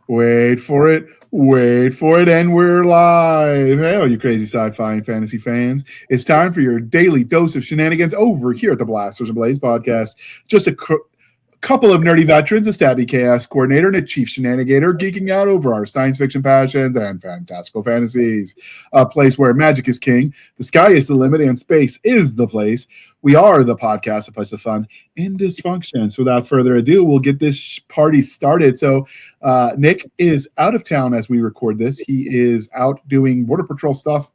Wait for it, and we're live. Hey, all you crazy sci-fi and fantasy fans. It's time for your daily dose of shenanigans over here at the Blasters and Blades podcast. Just a couple of nerdy veterans, a Stabby chaos coordinator, and a chief Shenanigator geeking out over our science fiction passions and fantastical fantasies. A place where magic is king, the sky is the limit, and space is the place. We are the podcast that puts the fun in dysfunction. So without further ado, we'll get this party started. So Nick is out of town as we record this. He is out doing Border Patrol stuff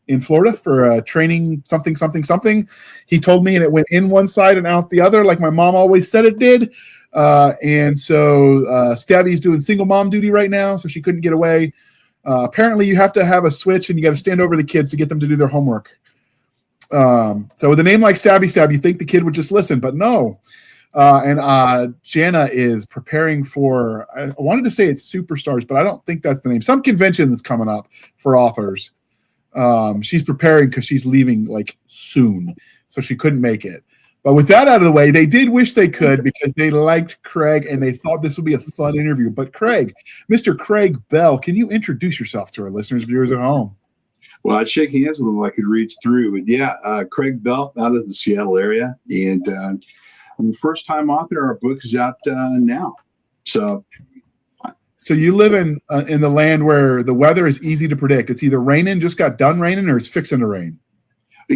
in Florida for training something. He told me, and it went in one side and out the other, like my mom always said it did. And so Stabby's doing single mom duty right now, so she couldn't get away. Apparently, you have to have a switch, and you got to stand over the kids to get them to do their homework. So with a name like Stabby, you think the kid would just listen, but no. And Jana is preparing for, I wanted to say it's Superstars, but I don't think that's the name. Some convention that's coming up for authors. She's preparing because she's leaving like soon, so she couldn't make it. But with that out of the way, they did wish they could because they liked Craig and they thought this would be a fun interview. But Craig, Mr. Craig Bell, can you introduce yourself to our listeners, viewers at home? Well, I'd shake hands with them if I could reach through. But yeah, Craig Bell out of the Seattle area, and I'm a first-time author. Our book is out now. So you live in the land where the weather is easy to predict. It's either raining, just got done raining, or it's fixing to rain.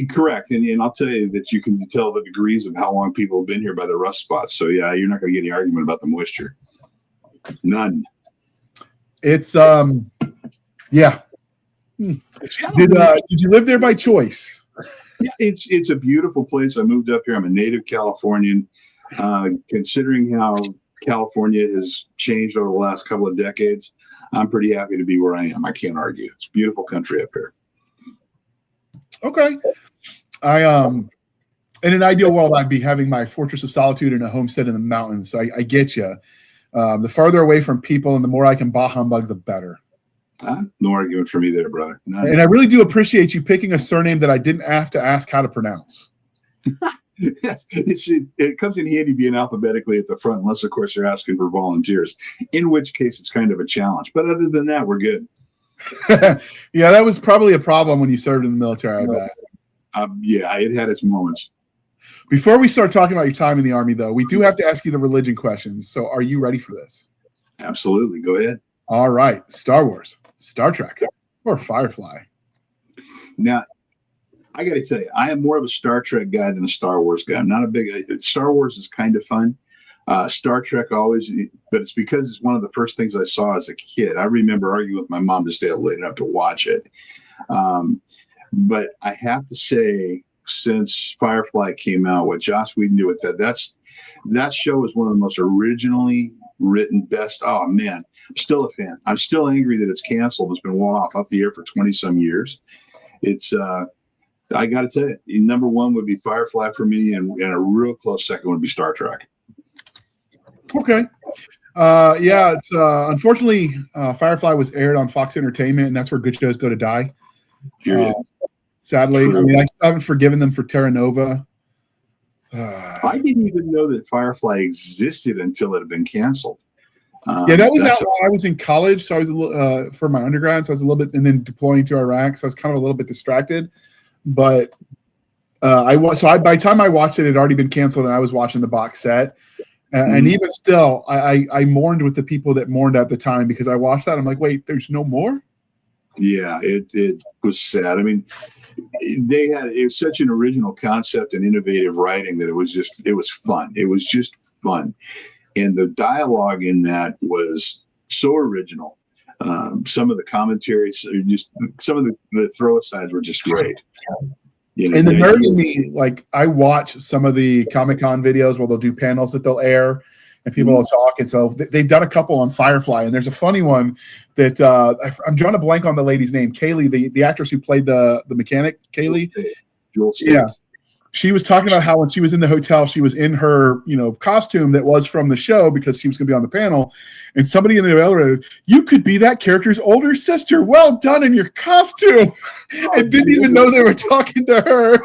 Correct. And I'll tell you that you can tell the degrees of how long people have been here by the rust spots. So, yeah, you're not going to get any argument about the moisture. None. It's, yeah. Did you live there by choice? Yeah, it's a beautiful place. I moved up here. I'm a native Californian. Considering how California has changed over the last couple of decades, I'm pretty happy to be where I am. I can't argue. It's a beautiful country up here. Okay. In an ideal world, I'd be having my fortress of solitude and a homestead in the mountains. So I get you. The farther away from people and the more I can bah humbug, the better. No argument for me there, brother. None. And I really do appreciate you picking a surname that I didn't have to ask how to pronounce. Yes, it comes in handy being alphabetically at the front, unless, of course, you're asking for volunteers, in which case it's kind of a challenge. But other than that, we're good. Yeah, that was probably a problem when you served in the military, I bet. Yeah, it had its moments. Before we start talking about your time in the Army, though, we do have to ask you the religion questions. So are you ready for this? Absolutely. Go ahead. All right. Star Wars, Star Trek, or Firefly? Now, I got to tell you, I am more of a Star Trek guy than a Star Wars guy. I'm not a big Star Wars is kind of fun. Star Trek always, but it's because it's one of the first things I saw as a kid. I remember arguing with my mom to stay up late enough to watch it. But I have to say, since Firefly came out, what Joss Whedon did with that show is one of the most originally written best. Oh man, I'm still a fan. I'm still angry that it's canceled. It's been off the air for 20 some years. It's I got to tell you, number one would be Firefly for me, and a real close second would be Star Trek. Okay. Yeah, it's unfortunately Firefly was aired on Fox Entertainment, and that's where good shows go to die. Sadly, I mean, I still haven't forgiven them for Terra Nova. I didn't even know that Firefly existed until it had been canceled. Yeah, that was out while I was in college, so I was a little for my undergrad, so I was a little bit, and then deploying to Iraq, so I was kind of a little bit distracted. But by the time I watched it, it had already been canceled, and I was watching the box set. And even still, I mourned with the people that mourned at the time because I watched that. I'm like, wait, there's no more? Yeah, it was sad. I mean, it was such an original concept and innovative writing that it was fun. It was just fun. And the dialogue in that was so original. Some of the commentaries, some of the throw-asides were just great. You know, and the nerd in me, like, I watch some of the Comic-Con videos where they'll do panels that they'll air and people will talk. And so they've done a couple on Firefly. And there's a funny one that I'm drawing a blank on the lady's name, Kaylee, the actress who played the mechanic, Kaylee. Yeah. She was talking about how when she was in the hotel, she was in her, costume that was from the show because she was going to be on the panel. And somebody in the elevator, you could be that character's older sister. Well done in your costume. And didn't even know they were talking to her.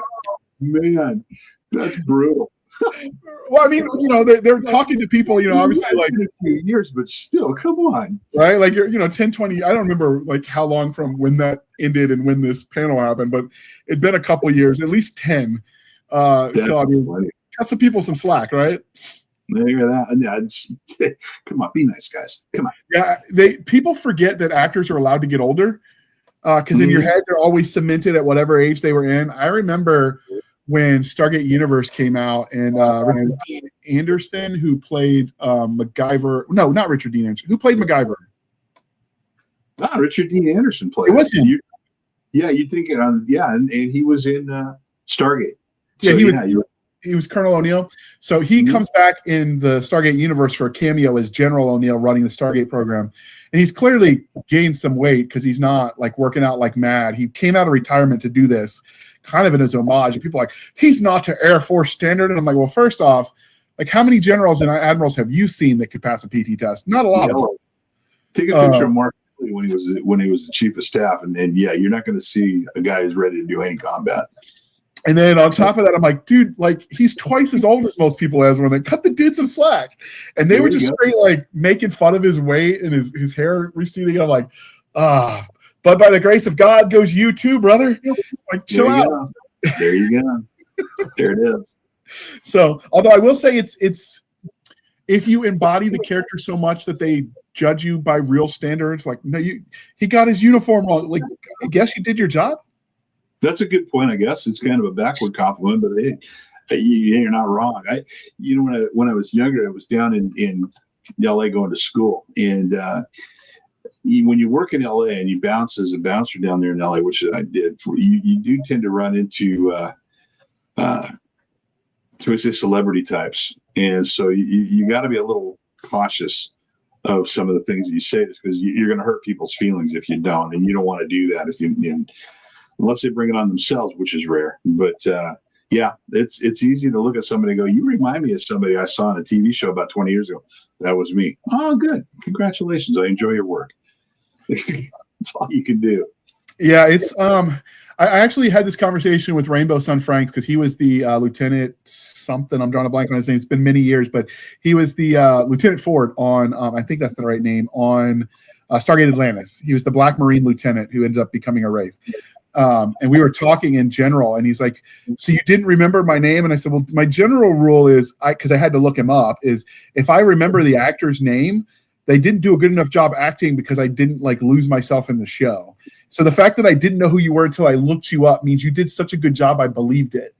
Man, that's brutal. Well, I mean, they're talking to people, obviously, like, a few years, but still, come on. right? Like, you're, 10, 20, I don't remember, like, how long from when that ended and when this panel happened, but it'd been a couple years, at least 10. So, I mean, funny. cut some people some slack, right? Look at that. Yeah, come on, be nice, guys. Come on. Yeah, people forget that actors are allowed to get older, because in your head, they're always cemented at whatever age they were in. I remember when Stargate Universe came out, and Richard Dean Anderson, who played MacGyver. No, not Richard Dean Anderson. Who played MacGyver? Richard Dean Anderson played. It was him. You'd think it on. Yeah, and he was in Stargate. So, he was Colonel O'Neill. So he comes back in the Stargate universe for a cameo as General O'Neill running the Stargate program. And he's clearly gained some weight because he's not like working out like mad. He came out of retirement to do this kind of in his homage. And people are like, he's not to Air Force standard. And I'm like, well, first off, like, how many generals and admirals have you seen that could pass a PT test? Not a lot of them. Take a picture of Mark when he was the chief of staff. And yeah, you're not going to see a guy who's ready to do any combat. And then on top of that, I'm like, dude, like, he's twice as old as most people as when they cut the dude some slack. And they were just straight like making fun of his weight and his hair receding. And I'm like, but by the grace of God goes you too, brother. Like, chill out. There you go. There it is. So, although I will say it's if you embody the character so much that they judge you by real standards, like, no, he got his uniform wrong. Like, I guess you did your job. That's a good point. I guess it's kind of a backward compliment, but hey, you're not wrong. When I was younger, I was down in LA going to school, and when you work in LA and you bounce as a bouncer down there in LA, which I did, you do tend to run into celebrity types, and so you got to be a little cautious of some of the things that you say, because you're going to hurt people's feelings if you don't, and you don't want to do that if you. Unless they bring it on themselves, which is rare. But yeah, it's easy to look at somebody and go, you remind me of somebody I saw on a TV show about 20 years ago. That was me. Oh, good. Congratulations. I enjoy your work. That's all you can do. Yeah, it's I actually had this conversation with Rainbow Sun Franks, because he was the Lieutenant something. I'm drawing a blank on his name. It's been many years, but he was the Lieutenant Ford on, I think that's the right name, on Stargate Atlantis. He was the Black Marine lieutenant who ended up becoming a Wraith. And we were talking in general, and he's like, so you didn't remember my name? And I said, well, my general rule is, because I had to look him up, is if I remember the actor's name, they didn't do a good enough job acting, because I didn't like lose myself in the show. So the fact that I didn't know who you were until I looked you up means you did such a good job, I believed it.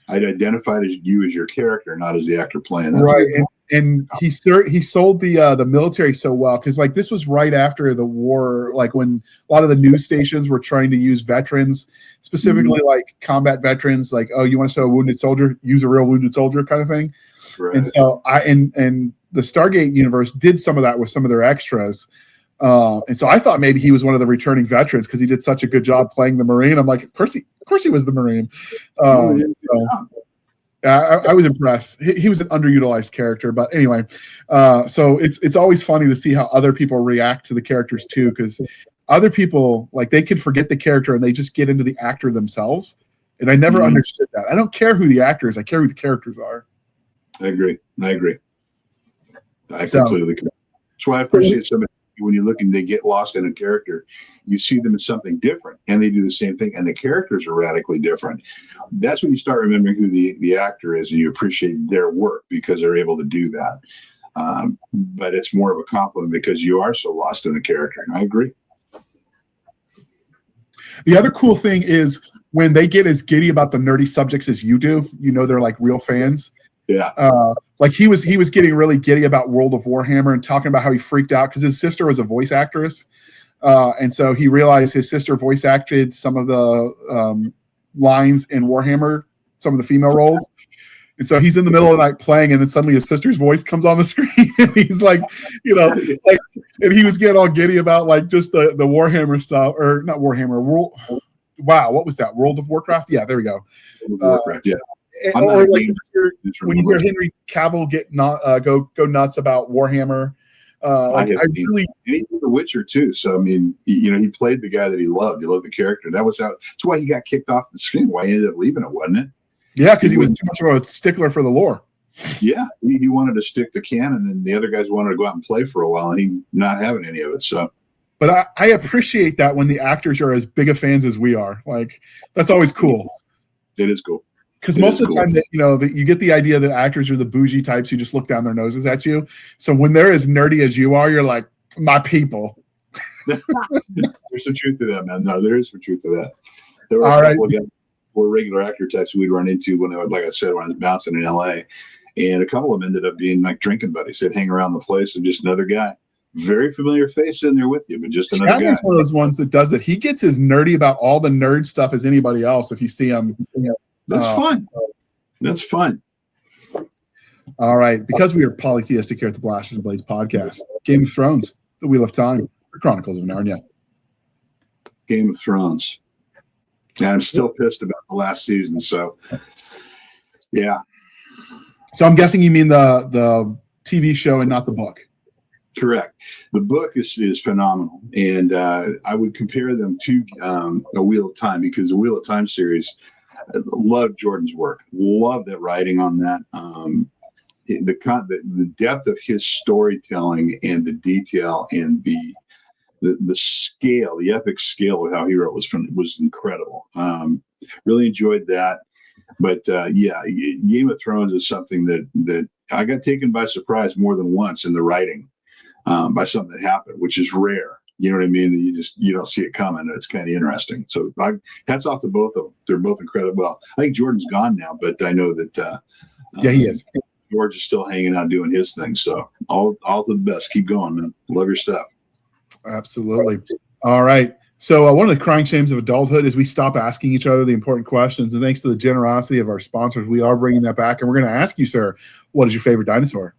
I'd identified you as your character, not as the actor playing. That's right. And he sold the military so well, because like this was right after the war, like when a lot of the news stations were trying to use veterans, specifically like combat veterans, like, oh, you want to sell a wounded soldier, use a real wounded soldier kind of thing. Right. And so and the Stargate universe did some of that with some of their extras. And so I thought maybe he was one of the returning veterans, because he did such a good job playing the Marine. I'm like, of course he was the Marine. I was impressed. He was an underutilized character, but anyway, so it's always funny to see how other people react to the characters too, because other people, like, they can forget the character and they just get into the actor themselves. And I never understood that. I don't care who the actor is. I care who the characters are. I agree. I completely agree. That's why I appreciate somebody. When you're looking, they get lost in a character, you see them as something different, and they do the same thing, and the characters are radically different. That's when you start remembering who the actor is, and you appreciate their work because they're able to do that. But it's more of a compliment because you are so lost in the character. And I agree. The other cool thing is when they get as giddy about the nerdy subjects as you do, they're like real fans. Yeah. Like he was getting really giddy about World of Warhammer and talking about how he freaked out because his sister was a voice actress. And so he realized his sister voice acted some of the lines in Warhammer, some of the female roles. And so he's in the middle of the night playing, and then suddenly his sister's voice comes on the screen, and he's like, and he was getting all giddy about like just the Warhammer stuff, or not Warhammer. Wow, what was that? World of Warcraft? Yeah, there we go. Warcraft, yeah. Or like when you hear Henry Cavill go nuts about Warhammer. The Witcher too. So I mean, he played the guy that he loved. He loved the character. That's why he got kicked off the screen. Why he ended up leaving it, wasn't it? Yeah, because he was too much of a stickler for the lore. Yeah, he wanted to stick to canon, and the other guys wanted to go out and play for a while, and he not having any of it. So, but I appreciate that when the actors are as big of fans as we are. Like, that's always cool. It is cool. Because most of the time, that you get the idea that actors are the bougie types who just look down their noses at you. So when they're as nerdy as you are, you're like, my people. There's some truth to that, man. No, there is some truth to that. There were a couple of guys who were regular actor types we'd run into when I was bouncing in LA. And a couple of them ended up being like drinking buddies. They'd hang around the place and just another guy. Very familiar face sitting there with you, but just another guy. Stabby's one of those ones that does it. He gets as nerdy about all the nerd stuff as anybody else if you see him. That's fun. That's fun. All right. Because we are polytheistic here at the Blasters and Blades podcast, Game of Thrones, The Wheel of Time, The Chronicles of Narnia. Game of Thrones. And I'm still pissed about the last season. So, yeah. So I'm guessing you mean the TV show and not the book. Correct. The book is phenomenal, and I would compare them to A Wheel of Time, because the Wheel of Time series, I love Jordan's work. Love that writing on that. The depth of his storytelling and the detail and the scale, the epic scale of how he wrote was incredible. Really enjoyed that. But yeah, Game of Thrones is something that I got taken by surprise more than once in the writing by something that happened, which is rare. You know what I mean? You don't see it coming. It's kind of interesting. So hats off to both of them. They're both incredible. Well, I think Jordan's gone now, but I know that yeah, he is. George is still hanging out doing his thing. So all to the best. Keep going, man. Love your stuff. Absolutely. All right. So one of the crying shames of adulthood is we stop asking each other the important questions. And thanks to the generosity of our sponsors, we are bringing that back. And we're going to ask you, sir, what is your favorite dinosaur?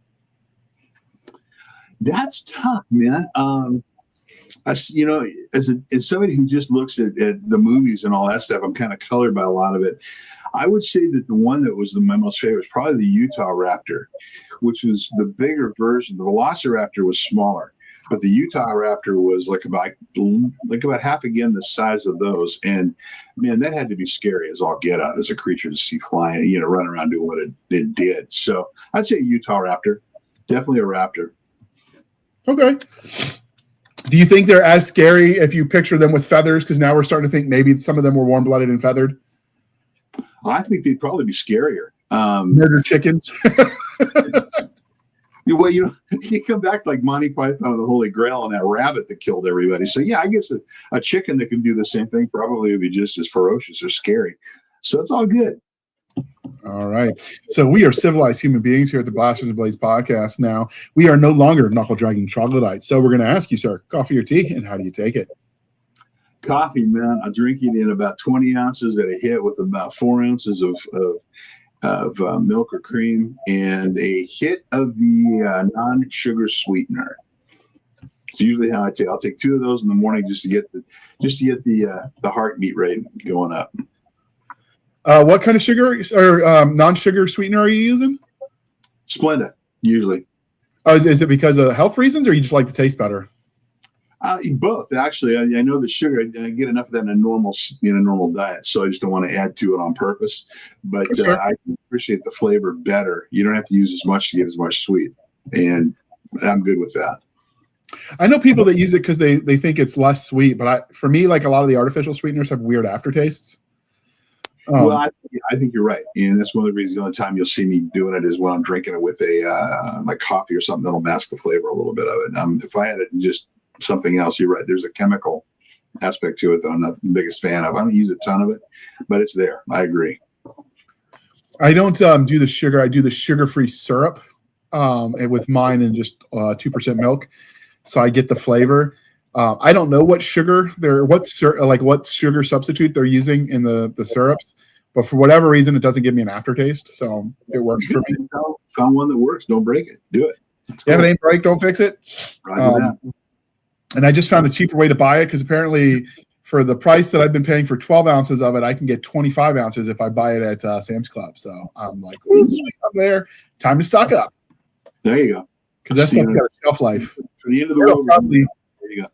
That's tough, man. As somebody who just looks at the movies and all that stuff, I'm kind of colored by a lot of it. I would say that the one that was my most favorite was probably the Utah Raptor, which was the bigger version. The Velociraptor was smaller, but the Utah Raptor was like about half again the size of those. And man, that had to be scary as all get out as a creature to see flying, run around doing what it did. So I'd say Utah Raptor, definitely a raptor. Okay. Do you think they're as scary if you picture them with feathers? Because now we're starting to think maybe some of them were warm-blooded and feathered. I think they'd probably be scarier. Murder chickens. Well, you come back like Monty Python and the Holy Grail and that rabbit that killed everybody. So yeah, I guess a chicken that can do the same thing probably would be just as ferocious or scary. So it's all good. All right. So we are civilized human beings here at the Blasters and Blades podcast now. We are no longer knuckle-dragging troglodytes. So we're going to ask you, sir, coffee or tea, and how do you take it? Coffee, man. I drink it in about 20 ounces at a hit with about 4 ounces of milk or cream and a hit of the non-sugar sweetener. It's usually how I take. I'll take 2 of those in the morning just to get the heartbeat rate going up. What kind of sugar or non-sugar sweetener are you using? Splenda, usually. Oh, is it because of health reasons, or you just like the taste better? Both, actually. I know the sugar. I get enough of that in a normal diet, so I just don't want to add to it on purpose. But I appreciate the flavor better. You don't have to use as much to get as much sweet, and I'm good with that. I know people that use it because they think it's less sweet, but for me, like a lot of the artificial sweeteners have weird aftertastes. Well, I think you're right, and that's one of the reasons. The only time you'll see me doing it is when I'm drinking it with a like coffee or something that'll mask the flavor a little bit of it. If I had it in just something else, you're right. There's a chemical aspect to it that I'm not the biggest fan of. I don't use a ton of it, but it's there. I agree. I don't do the sugar. I do the sugar-free syrup with mine and just 2% milk, so I get the flavor. I don't know what sugar what sugar substitute they're using in the syrups, but for whatever reason, it doesn't give me an aftertaste. So it works for me. Found one that works. Don't break it. Do it. Yeah, if it ain't break, don't fix it. And I just found a cheaper way to buy it because apparently for the price that I've been paying for 12 ounces of it, I can get 25 ounces if I buy it at Sam's Club. So I'm like, ooh, sweet up there. Time to stock up. There you go. Because that stuff's got a shelf life. For the end of the world. There you go.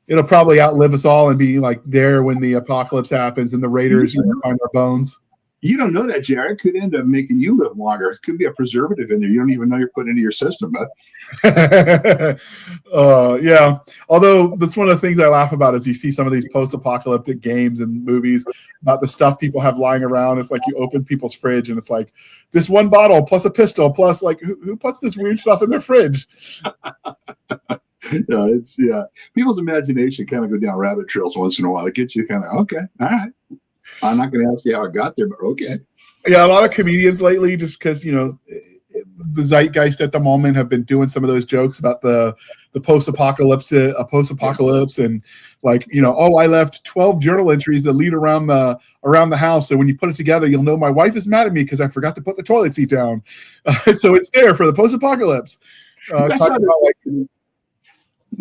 It'll probably outlive us all and be like there when the apocalypse happens and the raiders find our bones. You don't know that, Jared. It could end up making you live longer. It could be a preservative in there. You don't even know you're putting into your system, but yeah. Although that's one of the things I laugh about is you see some of these post-apocalyptic games and movies about the stuff people have lying around. It's like you open people's fridge and it's like this one bottle plus a pistol plus like who puts this weird stuff in their fridge? People's imagination kind of go down rabbit trails once in a while. It gets you kind of okay, all right. I'm not going to ask you how it got there, but okay. Yeah, a lot of comedians lately, just because the zeitgeist at the moment, have been doing some of those jokes about the post-apocalypse, and like I left 12 journal entries that lead around the house. So when you put it together, you'll know my wife is mad at me because I forgot to put the toilet seat down. So it's there for the post-apocalypse.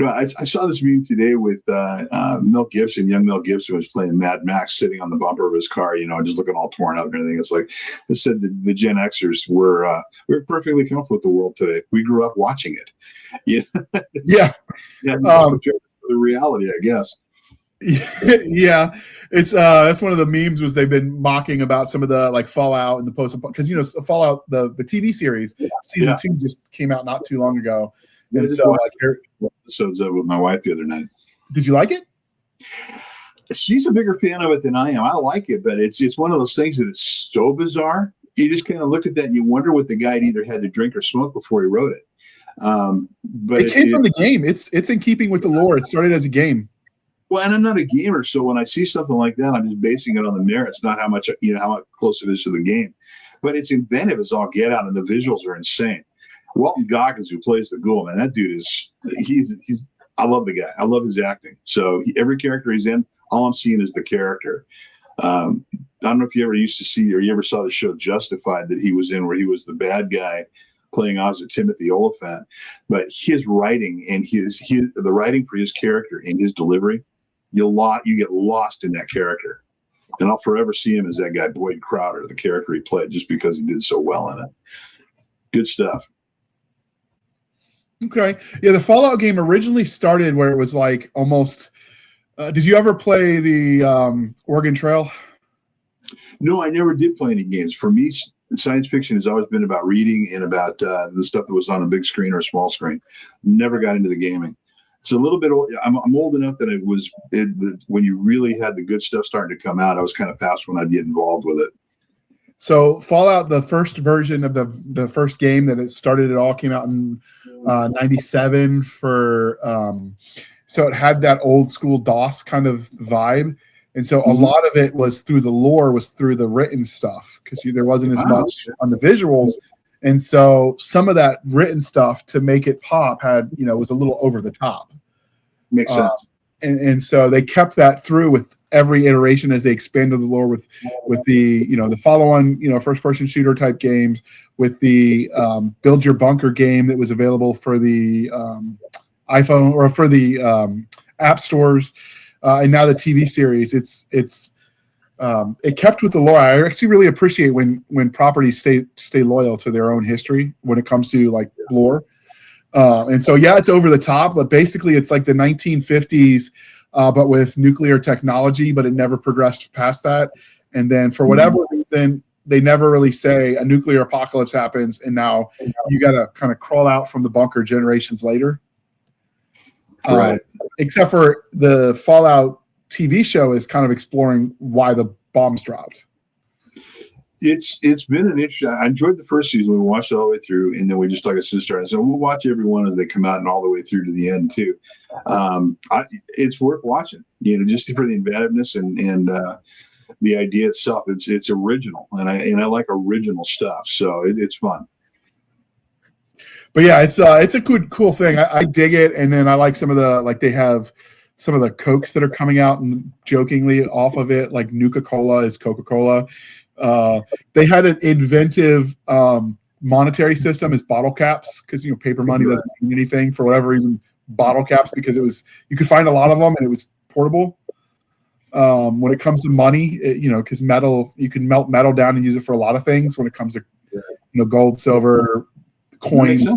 I saw this meme today with Mel Gibson. Young Mel Gibson was playing Mad Max, sitting on the bumper of his car, just looking all torn up and everything. It's like it said the Gen Xers we're perfectly comfortable with the world today. We grew up watching it. Yeah. The reality, I guess. Yeah, it's one of the memes was they've been mocking about some of the like Fallout and the post because Fallout the TV series season 2 just came out not too long ago. And so episodes of it with my wife the other night. Did you like it? She's a bigger fan of it than I am. I like it, but it's one of those things that it's so bizarre. You just kind of look at that and you wonder what the guy either had to drink or smoke before he wrote it. But it came from the game. It's in keeping with the lore. It started as a game. Well, and I'm not a gamer, so when I see something like that, I'm just basing it on the merits, not how much close it is to the game. But it's inventive as all get out, and the visuals are insane. Walton Goggins, who plays the ghoul, man, that dude he's I love the guy. I love his acting. So every character he's in, all I'm seeing is the character. I don't know if you ever used to see or you ever saw the show Justified that he was in, where he was the bad guy playing opposite Timothy Oliphant. But his writing and the writing for his character and his delivery, you get lost in that character. And I'll forever see him as that guy Boyd Crowder, the character he played, just because he did so well in it. Good stuff. Okay. Yeah, the Fallout game originally started where it was like almost did you ever play the Oregon Trail? No, I never did play any games. For me, science fiction has always been about reading and about the stuff that was on a big screen or a small screen. Never got into the gaming. It's a little bit old. I'm old enough that when you really had the good stuff starting to come out, I was kind of past when I'd get involved with it. So Fallout, the first version of the first game that it started, it all came out in 97 for so it had that old school DOS kind of vibe. And so a lot of it was through the lore, was through the written stuff, because there wasn't as much on the visuals. And so some of that written stuff to make it pop was a little over the top. Makes sense. And so they kept that through with every iteration as they expanded the lore with the the follow-on first person shooter type games, with the build your bunker game that was available for the iPhone or for the app stores, and now the TV series. It kept with the lore. I actually really appreciate when properties stay loyal to their own history when it comes to like lore. And so it's over the top, but basically it's like the 1950s. But with nuclear technology, but it never progressed past that. And then for whatever reason, they never really say a nuclear apocalypse happens, and now you got to kind of crawl out from the bunker generations later. Right. Except for the Fallout TV show is kind of exploring why the bombs dropped. It's been an interesting. I enjoyed the first season. We watched it all the way through, and then we just, like I said, started. So we'll watch every one as they come out and all the way through to the end too. It's worth watching, just for the inventiveness and the idea itself. It's original, and I like original stuff. So it's fun. But yeah, it's a good, cool thing. I dig it, and then I like some of the they have some of the Cokes that are coming out and jokingly off of it, like Nuka-Cola is Coca-Cola. They had an inventive monetary system as bottle caps, because paper money doesn't mean anything for whatever reason. Bottle caps, because you could find a lot of them and it was portable. When it comes to money, because metal, you can melt metal down and use it for a lot of things. When it comes to gold, silver, coins,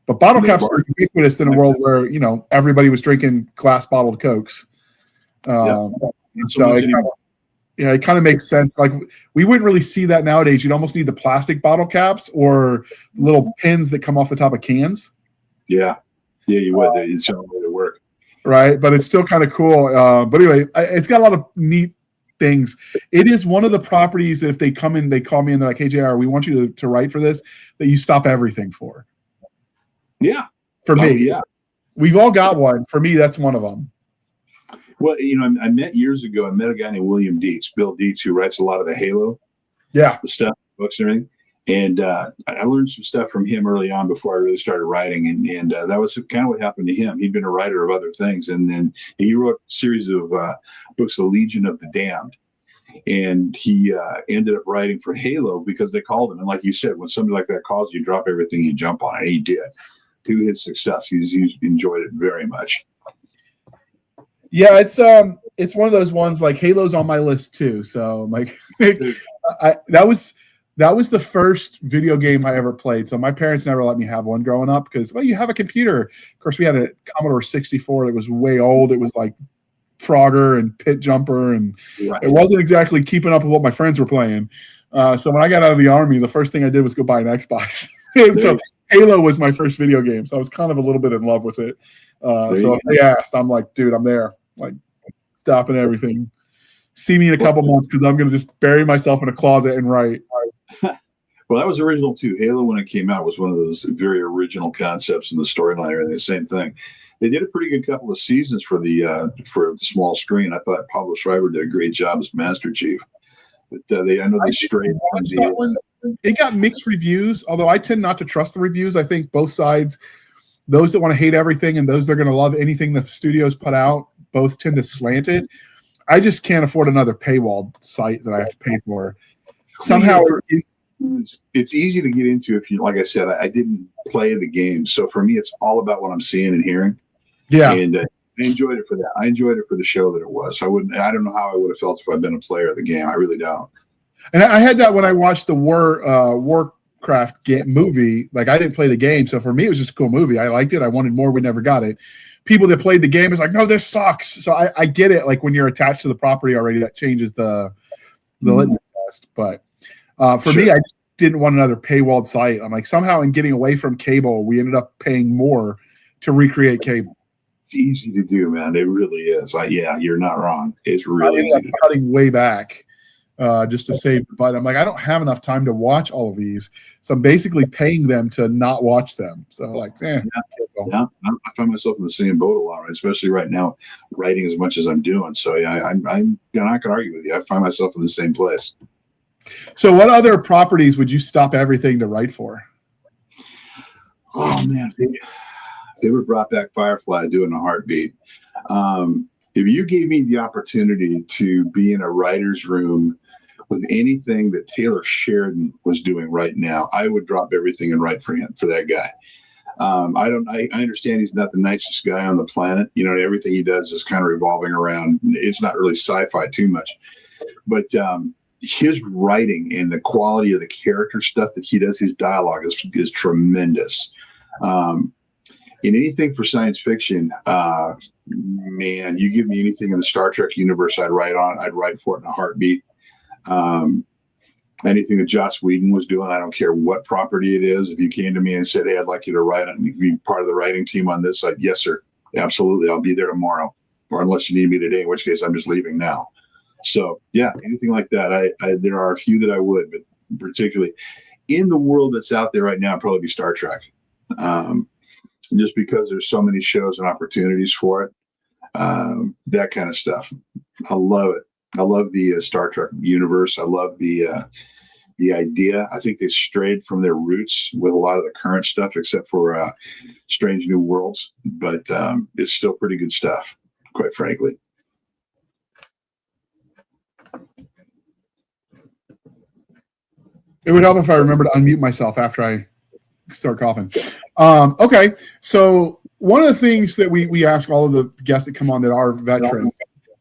but bottle caps are ubiquitous in a world where everybody was drinking glass bottled Cokes. And so Yeah, it kind of makes sense. Like we wouldn't really see that nowadays. You'd almost need the plastic bottle caps or little pins that come off the top of cans. Yeah, you would. It's the only way to work. Right, but it's still kind of cool. But anyway, it's got a lot of neat things. It is one of the properties that if they come in, they call me and they're like, "Hey, JR, we want you to write for this," that you stop everything for. Yeah. For me, yeah. We've all got one. For me, that's one of them. Well, I met years ago, I met a guy named William Dietz, Bill Dietz, who writes a lot of the Halo the stuff, books and everything. And I learned some stuff from him early on before I really started writing. And that was kind of what happened to him. He'd been a writer of other things. And then he wrote a series of books, The Legion of the Damned. And he ended up writing for Halo because they called him. And like you said, when somebody like that calls you, drop everything, you jump on it. And he did. To his success, he's enjoyed it very much. Yeah, it's one of those ones like Halo's on my list too. So like that was the first video game I ever played. So my parents never let me have one growing up because you have a computer. Of course, we had a Commodore 64 that was way old. It was like Frogger and Pit Jumper, and It wasn't exactly keeping up with what my friends were playing. So when I got out of the Army, the first thing I did was go buy an Xbox. And so Halo was my first video game. So I was kind of a little bit in love with it. So if they asked, I'm like, dude, I'm there. Like stopping everything. See me in a couple months because I'm going to just bury myself in a closet and write. Well, that was original too. Halo, when it came out, was one of those very original concepts in the storyline and the same thing. They did a pretty good couple of seasons for the small screen. I thought Pablo Schreiber did a great job as Master Chief. But I know they strayed from that one. It got mixed reviews, although I tend not to trust the reviews. I think both sides, those that want to hate everything and those that are going to love anything that the studios put out, both tend to slant it. I just can't afford another paywall site that I have to pay for. Somehow, it's easy to get into if you, like I said, I didn't play the game, so for me, it's all about what I'm seeing and hearing. Yeah, and I enjoyed it for that. I enjoyed it for the show that it was. I don't know how I would have felt if I'd been a player of the game. I really don't. And I had that when I watched the Warcraft movie. Like I didn't play the game, so for me it was just a cool movie. I liked it. I wanted more. We never got it. People that played the game is like, no, this sucks. So I get it. Like when you're attached to the property already, that changes the litmus test. But for me, I just didn't want another paywalled site. I'm like, somehow in getting away from cable, we ended up paying more to recreate cable. It's easy to do, man. It really is. You're not wrong. It's really easy to do. Cutting way back. Just to save the butt. I'm like, I don't have enough time to watch all of these. So I'm basically paying them to not watch them. So like, I find myself in the same boat a lot, right? Especially right now, writing as much as I'm doing. So I'm not gonna argue with you. I find myself in the same place. So what other properties would you stop everything to write for? Oh man, if they were brought back Firefly, I'd do it in a heartbeat. If you gave me the opportunity to be in a writer's room with anything that Taylor Sheridan was doing right now, I would drop everything and write for that guy. I understand he's not the nicest guy on the planet. Everything he does is kind of revolving around. It's not really sci-fi too much, but his writing and the quality of the character stuff that he does, his dialogue is tremendous. In anything for science fiction, man, you give me anything in the Star Trek universe, I'd write for it in a heartbeat. Anything that Joss Whedon was doing, I don't care what property it is. If you came to me and said, hey, I'd like you to write and be part of the writing team on this, yes, sir. Absolutely. I'll be there tomorrow, or unless you need me today, in which case I'm just leaving now. So yeah, anything like that. There are a few that I would, but particularly in the world that's out there right now, it'd probably be Star Trek. Just because there's so many shows and opportunities for it, that kind of stuff. I love it. I love the Star Trek universe. I love the idea. I think they strayed from their roots with a lot of the current stuff, except for Strange New Worlds. But it's still pretty good stuff, quite frankly. It would help if I remember to unmute myself after I start coughing. Okay, so one of the things that we ask all of the guests that come on that are veterans,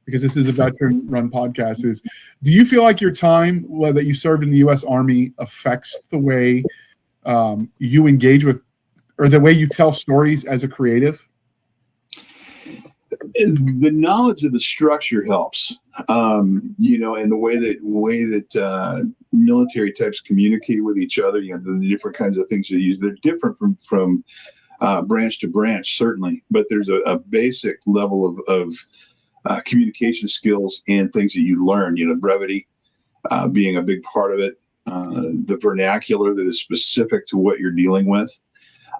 because this is a veteran-run podcast, is do you feel like your time that you served in the U.S. Army affects the way you engage with, or the way you tell stories as a creative? The knowledge of the structure helps, you know, and the way that military types communicate with each other. You know, the different kinds of things they use. They're different from branch to branch, certainly, but there's a basic level of communication skills and things that you learn. You know, brevity being a big part of it. The vernacular that is specific to what you're dealing with.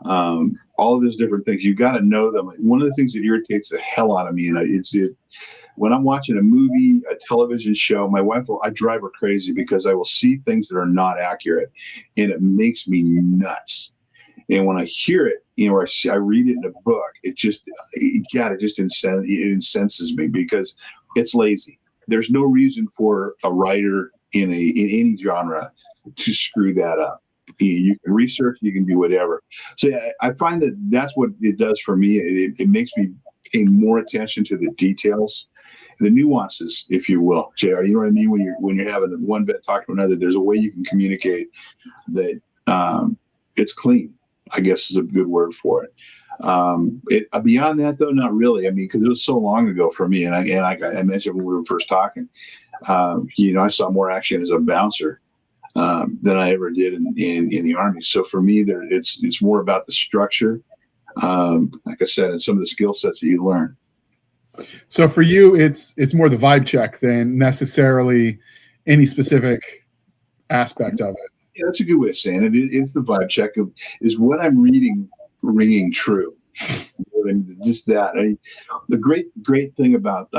All of those different things, you got to know them. One of the things that irritates the hell out of me, and when I'm watching a movie, a television show, my wife I drive her crazy because I will see things that are not accurate, and it makes me nuts. And when I hear it, you know, or I read it in a book, it just incenses me because it's lazy. There's no reason for a writer in any genre to screw that up. You can research, you can do whatever. So I find that that's what it does for me. It makes me pay more attention to the details, the nuances, if you will, JR. You know what I mean? When you're having one vet talk to another, there's a way you can communicate that it's clean, I guess is a good word for it. Beyond that, though, not really. I mean, because it was so long ago for me, and I mentioned when we were first talking, you know, I saw more action as a bouncer than I ever did in the Army. So for me, it's more about the structure, like I said, and some of the skill sets that you learn. So for you, it's more the vibe check than necessarily any specific aspect of it. Yeah, that's a good way of saying it. It's the vibe check of, is what I'm reading ringing true? Just that. The great thing about,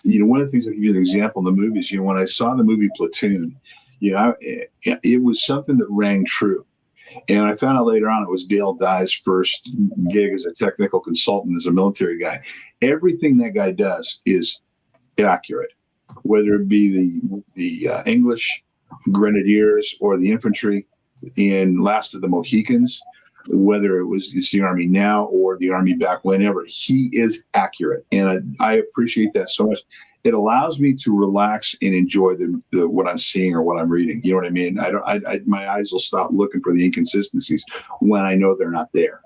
you know, one of the things I'll give you an example in the movies, you know, when I saw the movie Platoon, you know, it was something that rang true. And I found out later on it was Dale Dye's first gig as a technical consultant, as a military guy. Everything that guy does is accurate, whether it be the English Grenadiers or the infantry in Last of the Mohicans, whether it's the Army now or the Army back whenever. He is accurate. And I appreciate that so much. It allows me to relax and enjoy the what I'm seeing or what I'm reading. You know what I mean? My eyes will stop looking for the inconsistencies when I know they're not there.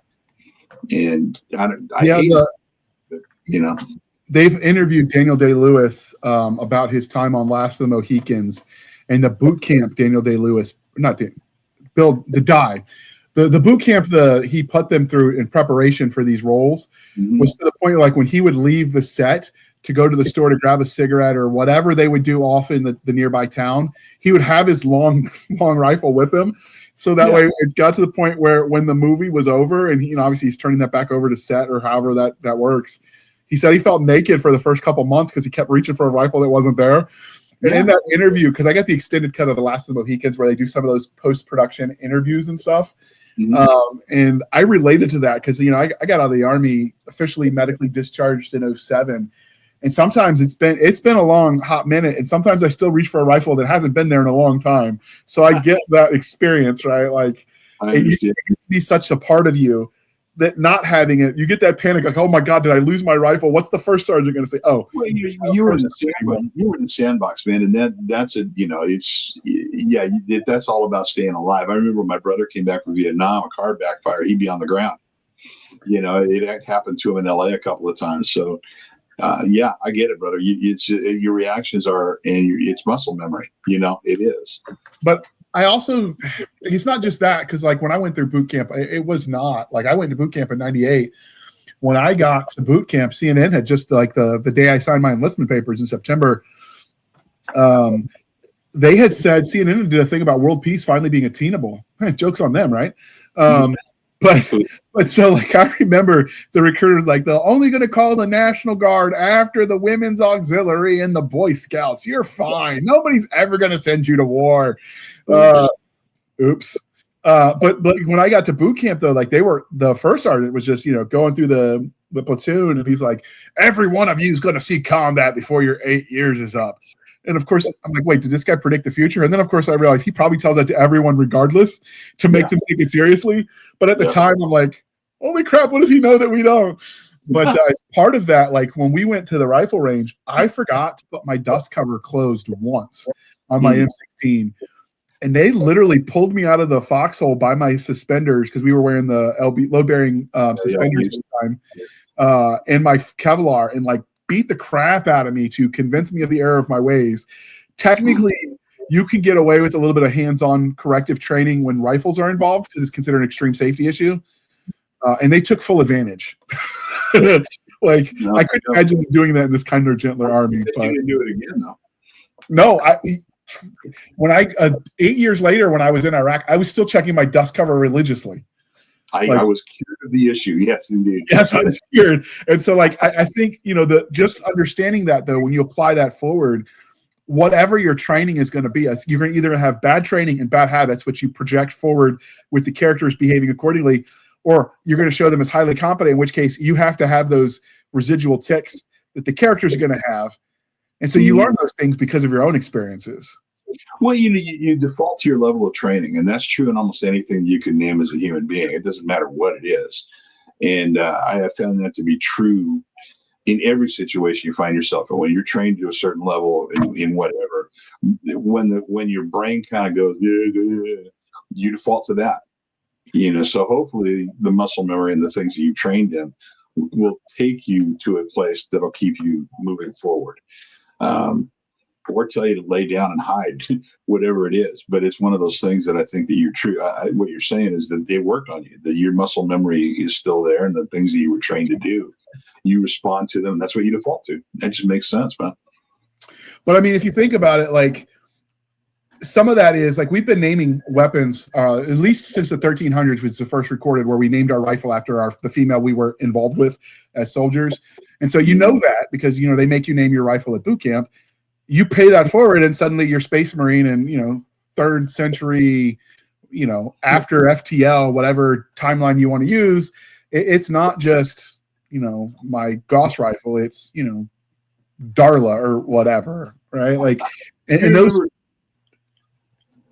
And I hate it, you know. They've interviewed Daniel Day-Lewis about his time on Last of the Mohicans and the boot camp. Daniel Day-Lewis, Bill the Die. The boot camp he put them through in preparation for these roles was to the point where, like, when he would leave the set to go to the store to grab a cigarette or whatever they would do off in the nearby town, he would have his long rifle with him. So that way it got to the point where when the movie was over and obviously he's turning that back over to set or however that works, he said he felt naked for the first couple months because he kept reaching for a rifle that wasn't there. And in that interview, because I got the extended cut of The Last of the Mohicans where they do some of those post-production interviews and stuff. And I related to that because, I got out of the Army officially medically discharged in 2007. And sometimes it's been a long hot minute, and sometimes I still reach for a rifle that hasn't been there in a long time. So I get that experience, right? Like it used to be such a part of you that not having it, you get that panic, like, oh my God, did I lose my rifle? What's the first sergeant going to say? Oh, well, you were in the sandbox, man, and that's that's all about staying alive. I remember my brother came back from Vietnam, a car backfire, he'd be on the ground. It happened to him in LA a couple of times. So. I get it, brother. Your reactions are, and it's muscle memory. It is. But I also, it's not just that, because like when I went through boot camp, it was not like I went to boot camp in '98. When I got to boot camp, CNN had just like the day I signed my enlistment papers in September. They had said CNN did a thing about world peace finally being attainable. Joke's on them, right? But so like I remember the recruiters like they're only going to call the National Guard after the Women's Auxiliary and the Boy Scouts. You're fine. Nobody's ever going to send you to war. Oops. But when I got to boot camp though, like the first sergeant was just going through the platoon, and he's like, every one of you is going to see combat before your 8 years is up. And of course, I'm like, wait, did this guy predict the future? And then, of course, I realized he probably tells that to everyone regardless to make them take it seriously. But at the time, I'm like, holy crap, what does he know that we don't? But as part of that, like when we went to the rifle range, I forgot to put my dust cover closed once on my M16. And they literally pulled me out of the foxhole by my suspenders because we were wearing the LB load-bearing suspenders at the time. and my Kevlar and like beat the crap out of me to convince me of the error of my ways. Technically, you can get away with a little bit of hands-on corrective training when rifles are involved because it's considered an extreme safety issue. And they took full advantage. I couldn't imagine doing that in this kinder, gentler army. But you didn't do it again, though. No, 8 years later, when I was in Iraq, I was still checking my dust cover religiously. I was cured of the issue. Yes, indeed. Yes, I was cured. And so, I think just understanding that though, when you apply that forward, whatever your training is going to be, you're going to either have bad training and bad habits, which you project forward with the characters behaving accordingly, or you're going to show them as highly competent, in which case you have to have those residual ticks that the characters are going to have. And so you learn those things because of your own experiences. Well, you default to your level of training, and that's true in almost anything you can name as a human being. It doesn't matter what it is. And I have found that to be true in every situation you find yourself in. When you're trained to a certain level in whatever, when your brain kind of goes, you default to that. So hopefully the muscle memory and the things that you've trained in will take you to a place that'll keep you moving forward. Or tell you to lay down and hide, whatever it is. But it's one of those things that I think that you're true. What you're saying is that they worked on you, that your muscle memory is still there, and the things that you were trained to do, you respond to them. That's what you default to. That just makes sense, man. But I mean, if you think about it, some of that is we've been naming weapons at least since the 1300s, which was the first recorded where we named our rifle after the female we were involved with as soldiers. And so that because they make you name your rifle at boot camp. You pay that forward, and suddenly you're Space Marine, and 3rd century, after FTL, whatever timeline you want to use. It's not just my Gauss rifle; it's Darla or whatever, right? And those.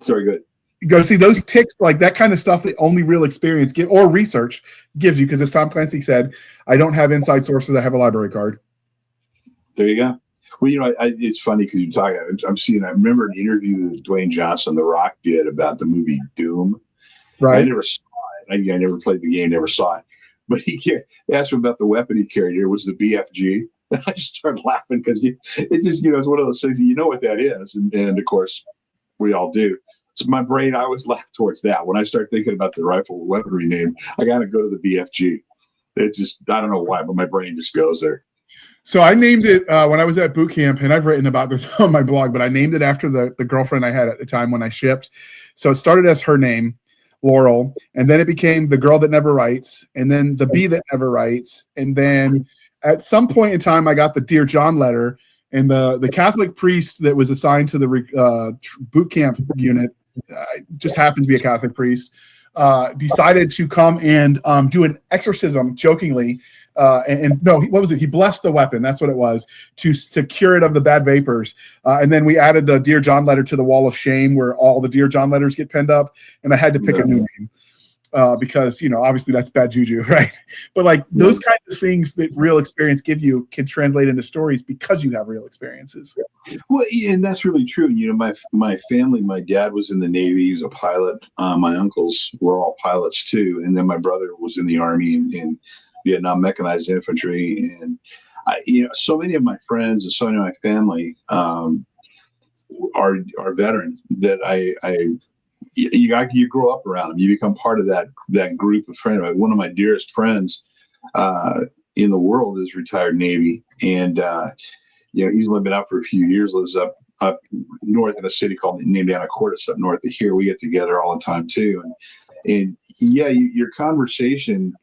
Sorry, good. Go see those ticks, that kind of stuff that only real experience or research gives you. Because as Tom Clancy said, I don't have inside sources; I have a library card. There you go. Well, it's funny because you talk. I remember an interview that Dwayne Johnson, The Rock, did about the movie Doom. Right. I never saw it. I never played the game, never saw it. But he asked him about the weapon he carried. It was the BFG. I just started laughing because it just it's one of those things. What that is, and of course we all do. So my brain, I always laugh towards that. When I start thinking about the rifle weaponry name, I got to go to the BFG. It just, I don't know why, but my brain just goes there. So I named it when I was at boot camp, and I've written about this on my blog, but I named it after the girlfriend I had at the time when I shipped. So it started as her name, Laurel, and then it became the girl that never writes, and then the bee that never writes. And then at some point in time, I got the Dear John letter, and the Catholic priest that was assigned to the boot camp unit, just happens to be a Catholic priest, decided to come and do an exorcism jokingly. No, what was it? He blessed the weapon. That's what it was, to cure it of the bad vapors. And then we added the Dear John letter to the wall of shame where all the Dear John letters get pinned up. And I had to pick a new name because, obviously that's bad juju, right? But those kinds of things that real experience give you can translate into stories because you have real experiences. Well, and that's really true. My family, my dad was in the Navy. He was a pilot. My uncles were all pilots too. And then my brother was in the Army in Vietnam mechanized infantry, and so many of my friends and so many of my family are veterans that you grow up around them. You become part of that group of friends. One of my dearest friends in the world is retired Navy, and he's only been out for a few years. Lives up north in a city named Anacortes up north of here. We get together all the time too, and your conversation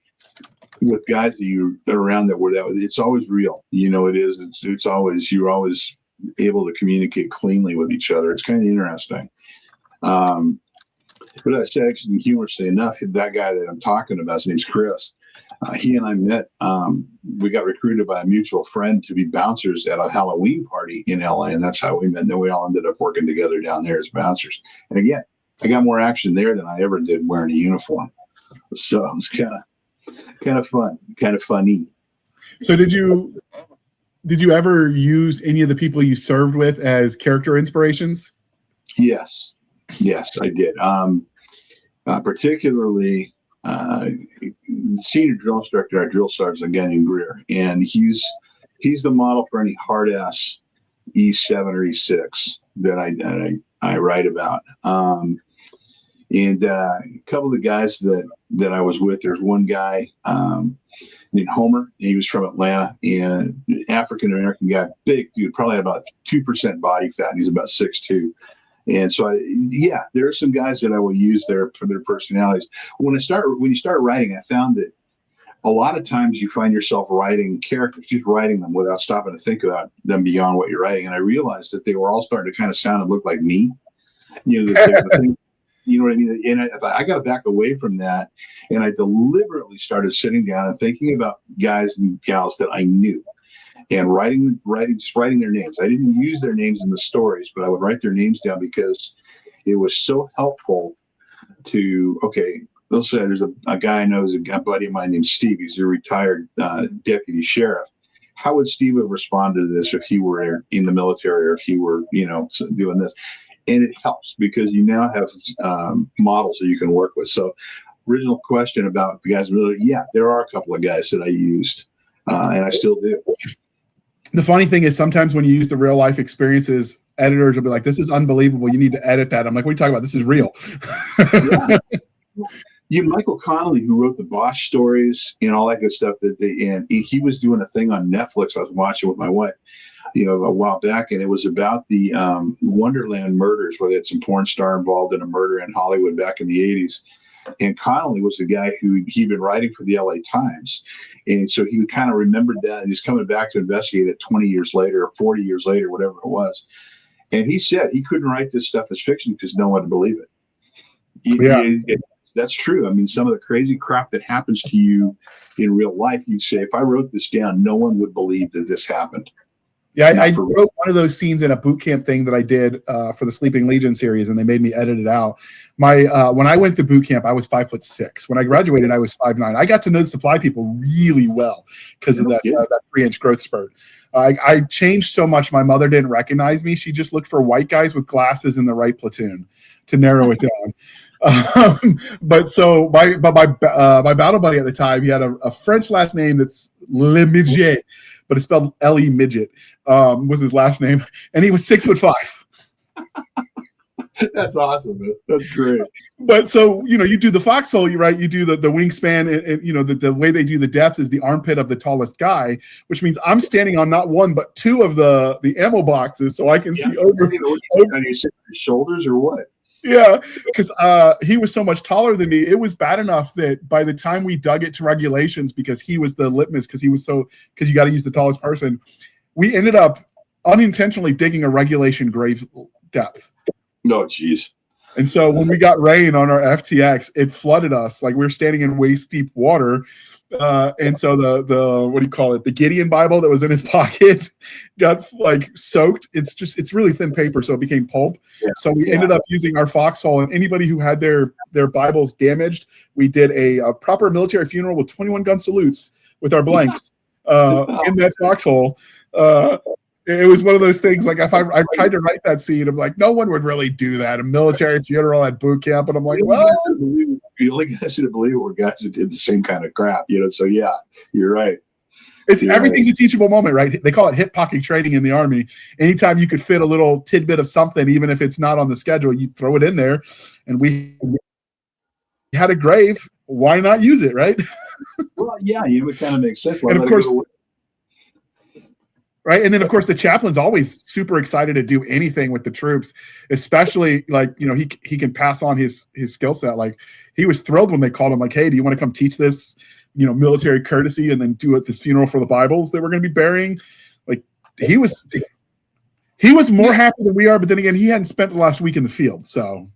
with guys that you're around that it's always real. It is. It's always, you're always able to communicate cleanly with each other. It's kind of interesting. But I said, actually, humorously enough, that guy that I'm talking about, his name's Chris. He and I met. We got recruited by a mutual friend to be bouncers at a Halloween party in LA, and that's how we met. And then we all ended up working together down there as bouncers. And again, I got more action there than I ever did wearing a uniform. So it was kind of fun, kind of funny. So did you ever use any of the people you served with as character inspirations? Yes, I did. Particularly senior drill instructor, our drill sergeant, a guy named Greer, and he's the model for any hard ass E7 or E6 that I write about. And a couple of the guys that I was with, there's one guy named Homer. He was from Atlanta, and African American guy, big dude, probably had about 2% body fat, and he's about 6'2". And so, there are some guys that I will use there for their personalities. When you start writing, I found that a lot of times you find yourself writing characters, just writing them without stopping to think about them beyond what you're writing. And I realized that they were all starting to kind of sound and look like me. You know, the thing, you know what I mean? And I got to back away from that. And I deliberately started sitting down and thinking about guys and gals that I knew. And writing their names. I didn't use their names in the stories, but I would write their names down because it was so helpful to, let's say there's a guy I know, is a buddy of mine named Steve. He's a retired deputy sheriff. How would Steve have responded to this if he were in the military or if he were, doing this? And it helps because you now have models that you can work with. So original question about the guys in the military, there are a couple of guys that I used, and I still do. The funny thing is sometimes when you use the real life experiences, editors will be like, this is unbelievable. You need to edit that. I'm like, what are you talking about? This is real. Michael Connolly, who wrote the Bosch stories and all that good stuff, and he was doing a thing on Netflix I was watching with my wife, a while back, and it was about the Wonderland murders, where they had some porn star involved in a murder in Hollywood back in the 80s. And Connolly was the guy who he'd been writing for the LA Times. And so he kind of remembered that, and he's coming back to investigate it 20 years later or 40 years later, whatever it was. And he said he couldn't write this stuff as fiction because no one would believe it. That's true. I mean, some of the crazy crap that happens to you in real life, you'd say, if I wrote this down, no one would believe that this happened. Yeah, I wrote one of those scenes in a boot camp thing that I did for the Sleeping Legion series, and they made me edit it out. When I went to boot camp, I was 5'6". When I graduated, I was 5'9". I got to know the supply people really well because of that 3-inch growth spurt. I changed so much. My mother didn't recognize me. She just looked for white guys with glasses in the right platoon to narrow it down. But my battle buddy at the time, he had a French last name that's Le Midget, but it's spelled L-E Midget, was his last name. And he was 6'5". That's awesome, man. That's great. But so, you do the foxhole, you do the wingspan, and the way they do the depth is the armpit of the tallest guy, which means I'm standing on not one, but two of the ammo boxes so I can see over. Are you sitting on your shoulders or what? Yeah, because he was so much taller than me. It was bad enough that by the time we dug it to regulations, because he was the litmus, because you got to use the tallest person, we ended up unintentionally digging a regulation grave depth. No, geez. And so when we got rain on our FTX, it flooded us. Like we were standing in waist deep water. And so the Gideon Bible that was in his pocket got soaked. It's really thin paper, so it became pulp. Yeah. So we ended up using our foxhole, and anybody who had their Bibles damaged, we did a proper military funeral with 21 gun salutes with our blanks in that foxhole. It was one of those things, like if I tried to write that scene, I'm like, no one would really do that, a military funeral at boot camp. And I'm like, well, the only guys that believe it were guys that did the same kind of crap, So yeah, you're right. Everything's a teachable moment, right? They call it hip pocket training in the Army. Anytime you could fit a little tidbit of something, even if it's not on the schedule, you throw it in there. And we had a grave. Why not use it, right? Well, yeah, it would kind of make sense. And of course, right. And then, of course, the chaplain's always super excited to do anything with the troops, especially he can pass on his skill set. Like he was thrilled when they called him like, hey, do you want to come teach this, military courtesy and then do at this funeral for the Bibles that we're going to be burying? Like he was more happy than we are. But then again, he hadn't spent the last week in the field. So.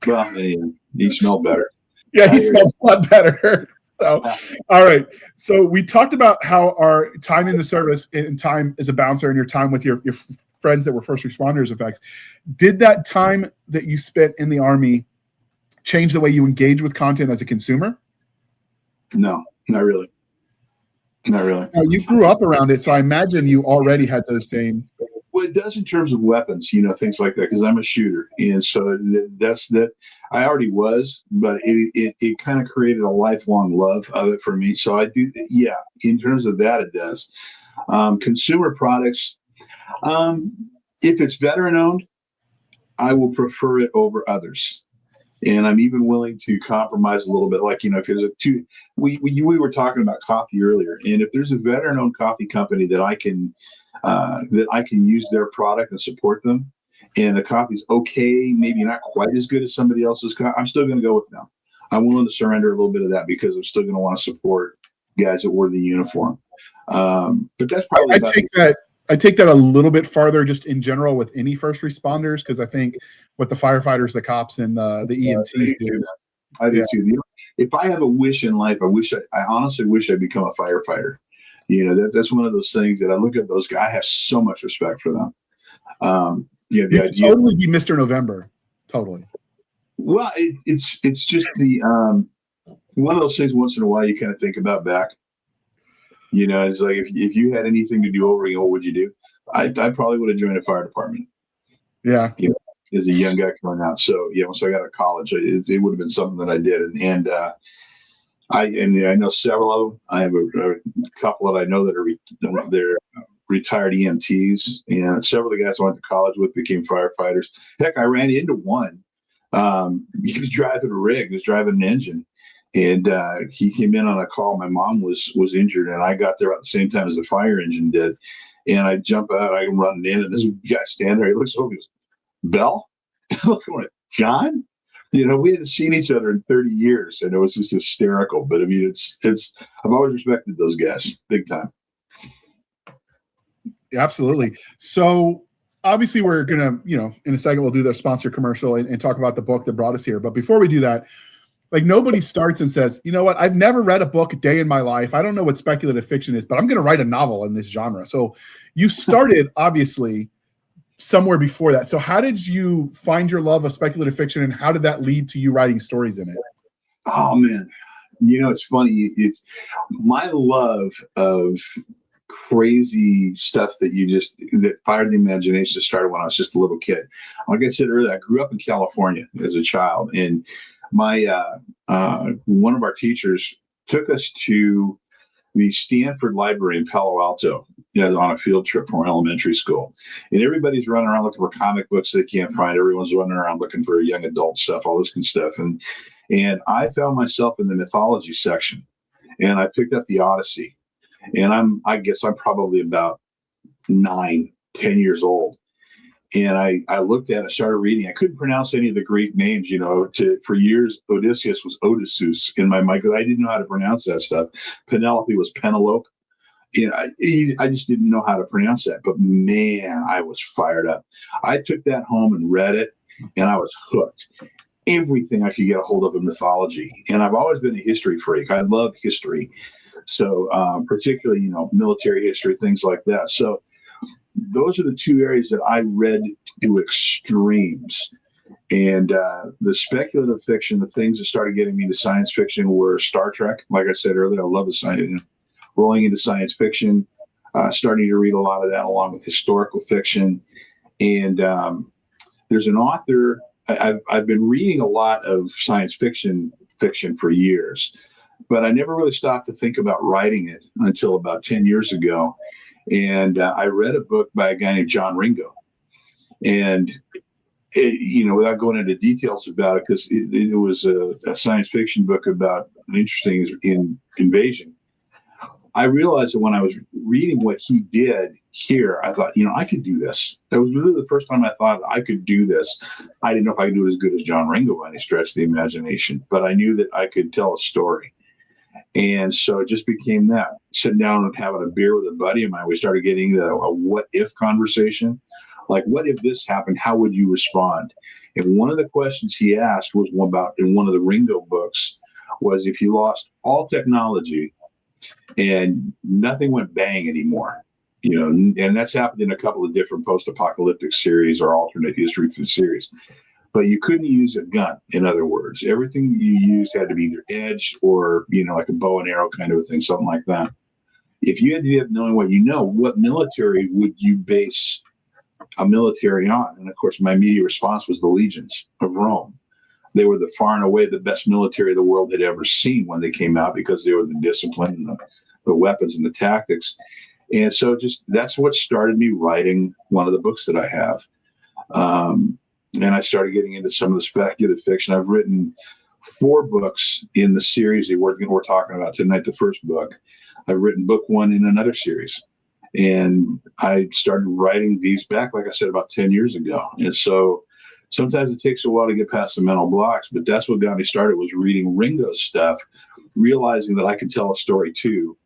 Well, he smelled better. Yeah, he smelled a lot better. So, all right. So we talked about how our time in the service and time as a bouncer and your time with your friends that were first responders affects. Did that time that you spent in the Army change the way you engage with content as a consumer? No, not really. Not really. Now, you grew up around it, so I imagine you already had those same. Well, it does in terms of weapons, things like that, because I'm a shooter, and so that's that. I already was, but it kind of created a lifelong love of it for me. So I do, yeah, in terms of that, it does. Consumer products, if it's veteran owned, I will prefer it over others. And I'm even willing to compromise a little bit. Like, if there's we were talking about coffee earlier, and if there's a veteran-owned coffee company that I can use their product and support them, and the coffee's okay, maybe not quite as good as somebody else's, I'm still going to go with them. I'm willing to surrender a little bit of that because I'm still going to want to support guys that wear the uniform. But that's probably I take that a little bit farther, just in general with any first responders, because I think what the firefighters, the cops, and the EMTs do. I do too. If I have a wish in life, I honestly wish I'd become a firefighter. That's one of those things that I look at those guys. I have so much respect for them. The idea totally be Mr. November. Totally. Well, it's just the one of those things. Once in a while, you kind of think about back. It's like if you had anything to do over again, what would you do? I probably would have joined a fire department. Yeah. As a young guy coming out. So once I got to college, it would have been something that I did. And I know several of them. I have a couple that I know that are they're retired EMTs, and several of the guys I went to college with became firefighters. Heck, I ran into one. He was driving a rig. He was driving an engine. And he came in on a call. My mom was injured, and I got there at the same time as the fire engine did. And I jump out, I'm running in, and this guy standing there. He looks over, he goes, "Bell?" Look at John. We hadn't seen each other in 30 years, and it was just hysterical. But I mean, it's I've always respected those guys big time. Absolutely. So obviously, we're gonna, in a second, we'll do the sponsor commercial and talk about the book that brought us here. But before we do that, like, nobody starts and says, you know what, I've never read a book a day in my life. I don't know what speculative fiction is, but I'm going to write a novel in this genre. So you started, obviously, somewhere before that. So how did you find your love of speculative fiction, and how did that lead to you writing stories in it? Oh, man. It's funny. It's my love of crazy stuff that fired the imagination started when I was just a little kid. Like I said earlier, I grew up in California as a child, and my one of our teachers took us to the Stanford Library in Palo Alto on a field trip from elementary school. And everybody's running around looking for comic books they can't find. Everyone's running around looking for young adult stuff, all this good stuff. And I found myself in the mythology section, and I picked up the Odyssey. And I guess I'm probably about 9, 10 years old. And I looked at it, started reading. I couldn't pronounce any of the Greek names, for years. Odysseus was Odysseus in my mind, because I didn't know how to pronounce that stuff. Penelope was Penelope. I just didn't know how to pronounce that. But man, I was fired up. I took that home and read it, and I was hooked. Everything I could get a hold of in mythology. And I've always been a history freak. I love history. So particularly, military history, things like that. So those are the two areas that I read to extremes. And the speculative fiction, the things that started getting me into science fiction were Star Trek. Like I said earlier, I love the science, rolling into science fiction, starting to read a lot of that along with historical fiction. And there's an author, I've been reading a lot of science fiction for years, but I never really stopped to think about writing it until about 10 years ago. And I read a book by a guy named John Ringo. And, without going into details about it, because it was a science fiction book about an interesting invasion. I realized that when I was reading what he did here, I thought, I could do this. That was really the first time I thought I could do this. I didn't know if I could do it as good as John Ringo by any stretch of the imagination, but I knew that I could tell a story. And so it just became that. Sitting down and having a beer with a buddy of mine, we started getting into a what-if conversation. Like, what if this happened? How would you respond? And one of the questions he asked was about, in one of the Ringo books, was if you lost all technology and nothing went bang anymore, and that's happened in a couple of different post-apocalyptic series or alternate history series. But you couldn't use a gun, in other words. Everything you used had to be either edged or, like a bow and arrow kind of a thing, something like that. If you had to be knowing what military would you base a military on? And, of course, my immediate response was the legions of Rome. They were the far and away the best military the world had ever seen when they came out, because they were the discipline and the weapons and the tactics. And so that's what started me writing one of the books that I have. And I started getting into some of the speculative fiction. I've written 4 books in the series that we're talking about tonight, the first book. I've written book 1 in another series. And I started writing these back, like I said, about 10 years ago. And so sometimes it takes a while to get past the mental blocks, but that's what got me started, was reading Ringo's stuff, realizing that I could tell a story too,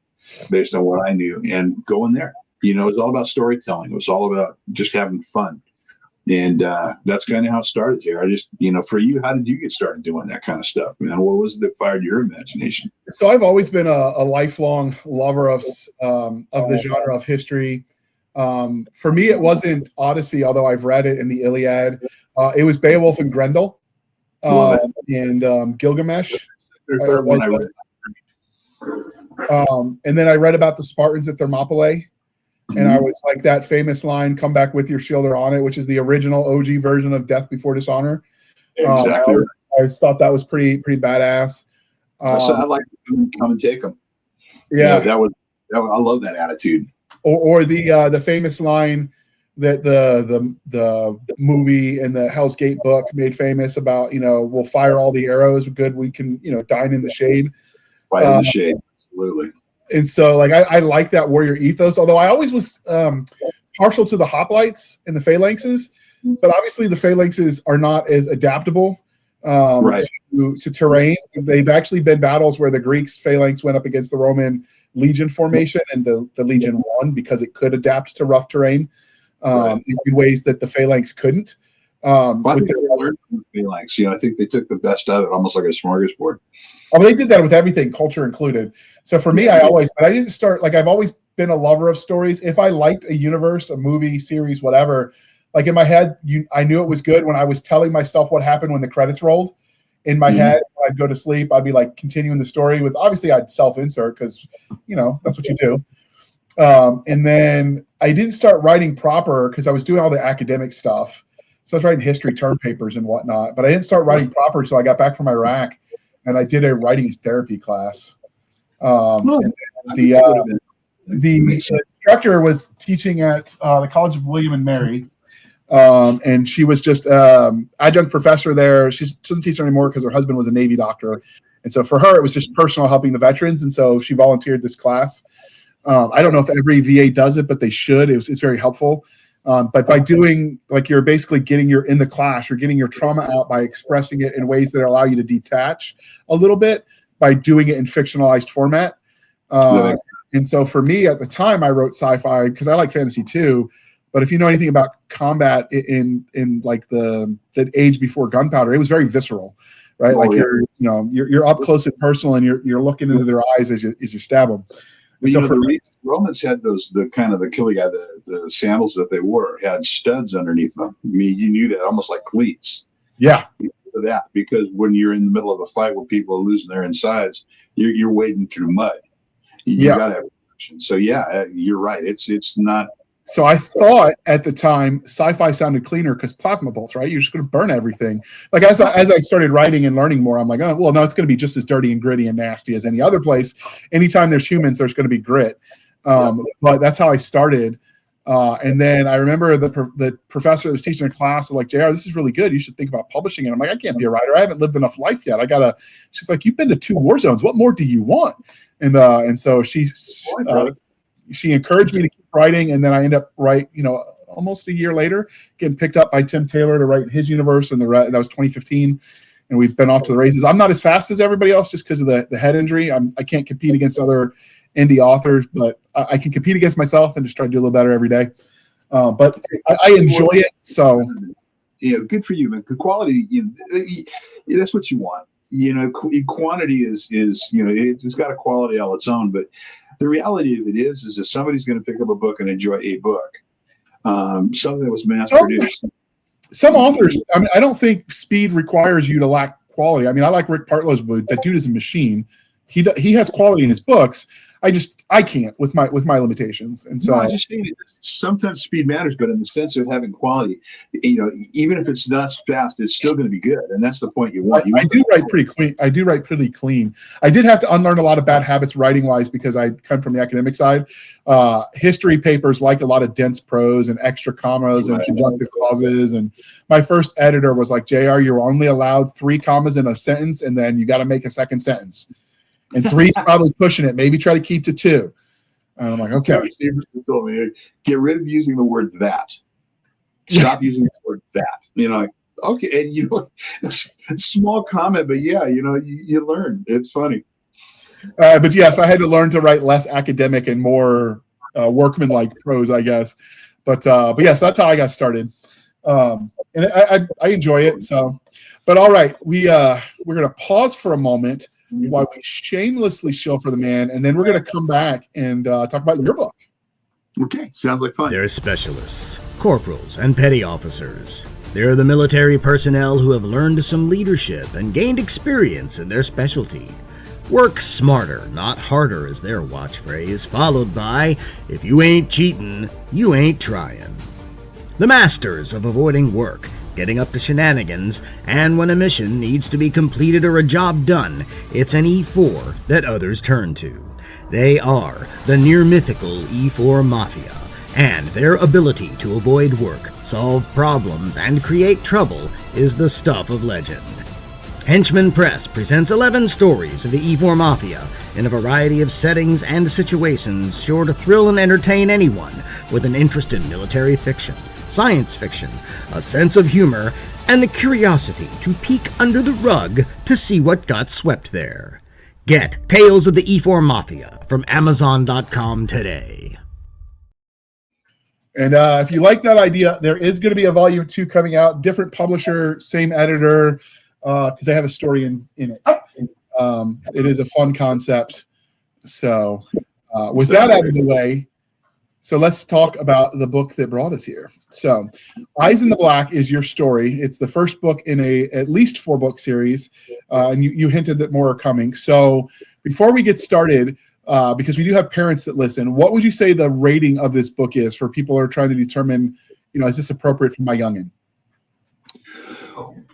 based on what I knew, and going there. It was all about storytelling. It was all about just having fun. And that's kind of how it started here. I just, for you, how did you get started doing that kind of stuff, man? What was it that fired your imagination? So I've always been a lifelong lover of the genre of history. For me, it wasn't Odyssey, although I've read it, in the Iliad. It was Beowulf and Grendel and Gilgamesh. Third one I read. And then I read about the Spartans at Thermopylae. And I was like that famous line, "Come back with your shield or on it," which is the original OG version of Death Before Dishonor. Exactly. I just thought that was pretty badass. So I like to come and take them. Yeah, I love that attitude. Or the famous line that the movie and the Hell's Gate book made famous about, we'll fire all the arrows. Good, we can dine in the shade. Fight in the shade, absolutely. And so, I like that warrior ethos, although I always was partial to the hoplites and the phalanxes, but obviously the phalanxes are not as adaptable to terrain. They've actually been battles where the Greeks' phalanx went up against the Roman legion formation, and the legion won because it could adapt to rough terrain in ways that the phalanx couldn't. I think they learned from the phalanx. I think they took the best of it, almost like a smorgasbord. Oh, they did that with everything, culture included. So for me, I didn't start, I've always been a lover of stories. If I liked a universe, a movie, series, whatever, in my head, I knew it was good when I was telling myself what happened when the credits rolled. In my head, when I'd go to sleep, I'd be continuing the story with, obviously I'd self-insert because, that's what you do. And then I didn't start writing proper because I was doing all the academic stuff. So I was writing history term papers and whatnot, but I didn't start writing proper until I got back from Iraq. And I did a writing therapy class. The instructor was teaching at the College of William and Mary, and she was just adjunct professor there. She doesn't teach anymore because her husband was a Navy doctor, and so for her it was just personal, helping the veterans. And so she volunteered this class. I don't know if every VA does it, but they should. It's very helpful. But by doing, you're basically in the class, you're getting your trauma out by expressing it in ways that allow you to detach a little bit by doing it in fictionalized format. And so for me at the time, I wrote sci-fi because I like fantasy too. But if you know anything about combat in the age before gunpowder, it was very visceral, right? You're up close and personal, and you're looking into their eyes as you stab them. So the Romans had the killing guy, the sandals that they wore had studs underneath them. I mean, you knew that, almost like cleats. Yeah. Because when you're in the middle of a fight where people are losing their insides, you're wading through mud. You got to have protection. So you're right. It's not. So I thought at the time sci-fi sounded cleaner because plasma bolts, right? You're just going to burn everything. As I started writing and learning more, I'm like, oh, well, no, it's going to be just as dirty and gritty and nasty as any other place. Anytime there's humans, there's going to be grit. But that's how I started. And then I remember the professor that was teaching a class was like, JR, this is really good. You should think about publishing it. I'm like, I can't be a writer. I haven't lived enough life yet. She's like, you've been to 2 war zones. What more do you want? And so she encouraged me to keep writing. And then I ended up almost a year later, getting picked up by Tim Taylor to write his universe. And that was 2015. And we've been off to the races. I'm not as fast as everybody else just because of the head injury. I can't compete against other indie authors, but I can compete against myself and just try to do a little better every day. But I enjoy it. So, good for you, man. Good quality. That's what you want. Quantity is it's got a quality all its own. But the reality of it is that somebody's going to pick up a book and enjoy a book. Something that was mass produced. Some authors, I don't think speed requires you to lack quality. I like Rick Partlo's book. That dude is a machine. He has quality in his books. I can't with my limitations. And so no, I just think sometimes speed matters, but in the sense of having quality, even if it's not fast, it's still going to be good, and that's the point you want. I do write pretty clean. I do write pretty clean. I did have to unlearn a lot of bad habits writing wise because I come from the academic side. History papers like a lot of dense prose and extra commas and conjunctive clauses. And my first editor was like, "JR, you're only allowed 3 commas in a sentence, and then you got to make a second sentence. And 3's probably pushing it. Maybe try to keep to 2." And I'm like, okay. Told me, get rid of using the word that. Stop using the word that. Okay, and small comment, but yeah, you learn. It's funny. But yes, I had to learn to write less academic and more workman-like prose, I guess. But yes, that's how I got started, and I enjoy it. So, but all right, we're gonna pause for a moment while we shamelessly shill for the man, and then we're gonna come back and talk about your book. Okay, sounds like fun. They're specialists, corporals, and petty officers. They're the military personnel who have learned some leadership and gained experience in their specialty. Work smarter, not harder is their watch phrase, followed by, if you ain't cheatin', you ain't trying. The masters of avoiding work, getting up to shenanigans, and when a mission needs to be completed or a job done, it's an E4 that others turn to. They are the near-mythical E4 Mafia, and their ability to avoid work, solve problems, and create trouble is the stuff of legend. Henchman Press presents 11 stories of the E4 Mafia in a variety of settings and situations sure to thrill and entertain anyone with an interest in military fiction, science fiction, a sense of humor, and the curiosity to peek under the rug to see what got swept there. Get Tales of the E4 Mafia from Amazon.com today. And if you like that idea, there is going to be a volume 2 coming out, different publisher, same editor, because I have a story in it. It is a fun concept. So with that out of the way, so let's talk about the book that brought us here. So Eyes in the Black is your story. It's the first book in a at least 4-book series, and you hinted that more are coming. So before we get started, because we do have parents that listen, what would you say the rating of this book is for people who are trying to determine, is this appropriate for my youngin'?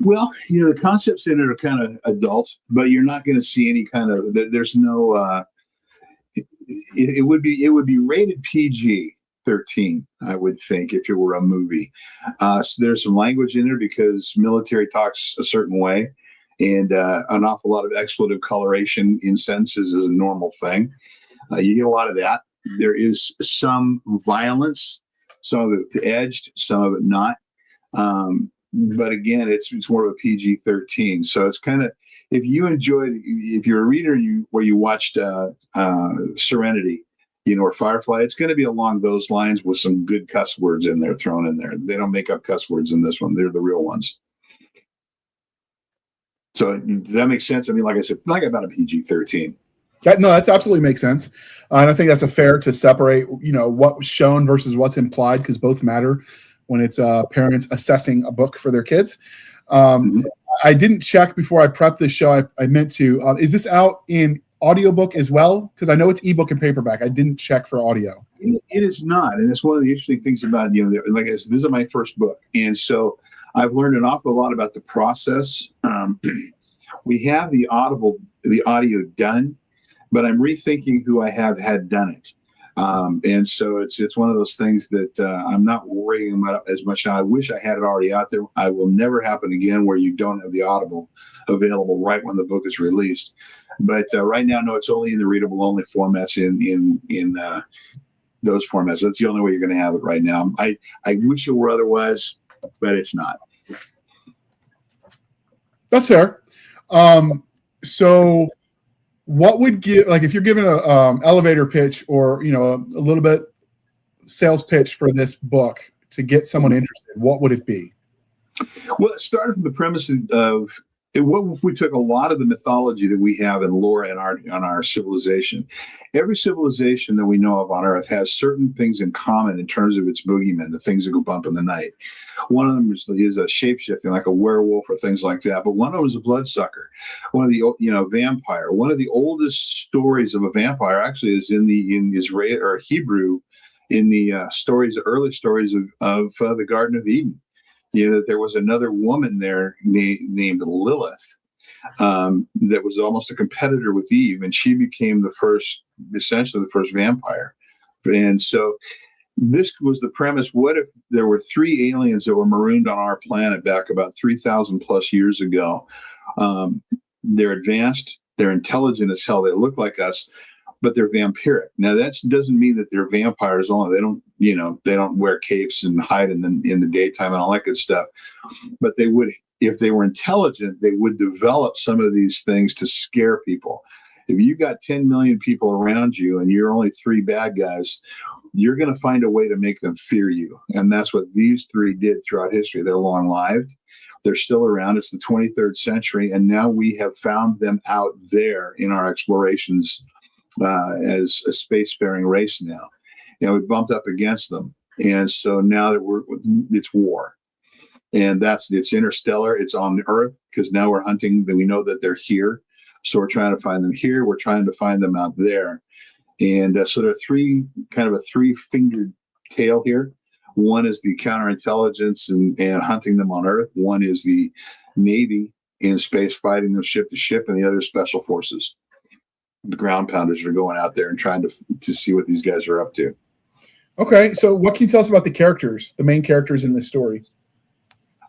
Well, the concepts in it are kind of adult, but you're not going to see any kind of. There's no. It would be rated PG-13, I would think, if it were a movie. So there's some language in there because military talks a certain way, and an awful lot of expletive coloration in sentences is a normal thing. You get a lot of that. There is some violence, some of it edged, some of it not. But again, it's more of a PG-13. So it's kind of, if you're a reader where you watched Serenity, or Firefly, it's going to be along those lines with some good cuss words in there, thrown in there. They don't make up cuss words in this one. They're the real ones. So does that make sense? I mean, like I said, like about a PG-13. No, that absolutely makes sense. And I think that's fair to separate, what was shown versus what's implied, because both matter when it's parents assessing a book for their kids. I didn't check before I prepped this show. I meant to. Is this out in audiobook as well? Because I know it's ebook and paperback. I didn't check for audio. It is not. And it's one of the interesting things about, like I said, this is my first book. And so I've learned an awful lot about the process. We have the audio done, but I'm rethinking who I have had done it. And so it's one of those things that I'm not worrying about as much now. I wish I had it already out there. I will never happen again where you don't have the Audible available right when the book is released. But right now, no, it's only in the readable only formats in those formats. That's the only way you're going to have it right now. I wish it were otherwise, but it's not. That's fair. So what would give, like, if you're giving a elevator pitch or, a little bit sales pitch for this book to get someone interested, what would it be? Well, it started from the premise of what if we took a lot of the mythology that we have in lore in our civilization? Every civilization that we know of on Earth has certain things in common in terms of its boogeymen, the things that go bump in the night. One of them is a shapeshifting, like a werewolf or things like that. But one of them is a bloodsucker. One of the vampire. One of the oldest stories of a vampire actually is in Israel or Hebrew, in the early stories of the Garden of Eden. That there was another woman there named Lilith that was almost a competitor with Eve, and she became essentially the first vampire. And so this was the premise. What if there were 3 aliens that were marooned on our planet back about 3,000 plus years ago? They're advanced, they're intelligent as hell, they look like us, but they're vampiric. Now that doesn't mean that they're vampires only. They don't wear capes and hide in the daytime and all that good stuff. But they would, if they were intelligent, they would develop some of these things to scare people. If you got 10 million people around you and you're only 3 bad guys, you're going to find a way to make them fear you. And that's what these 3 did throughout history. They're long-lived. They're still around. It's the 23rd century. And now we have found them out there in our explorations as a spacefaring race now. We bumped up against them. And so now that it's war. And it's interstellar. It's on the Earth because now we're hunting. We know that they're here. So we're trying to find them here. We're trying to find them out there. And so there are kind of a 3-fingered tail here. One is the counterintelligence and hunting them on Earth. One is the Navy in space fighting them ship to ship, and the other special forces. The ground pounders are going out there and trying to see what these guys are up to. Okay, so what can you tell us about the characters, the main characters in this story?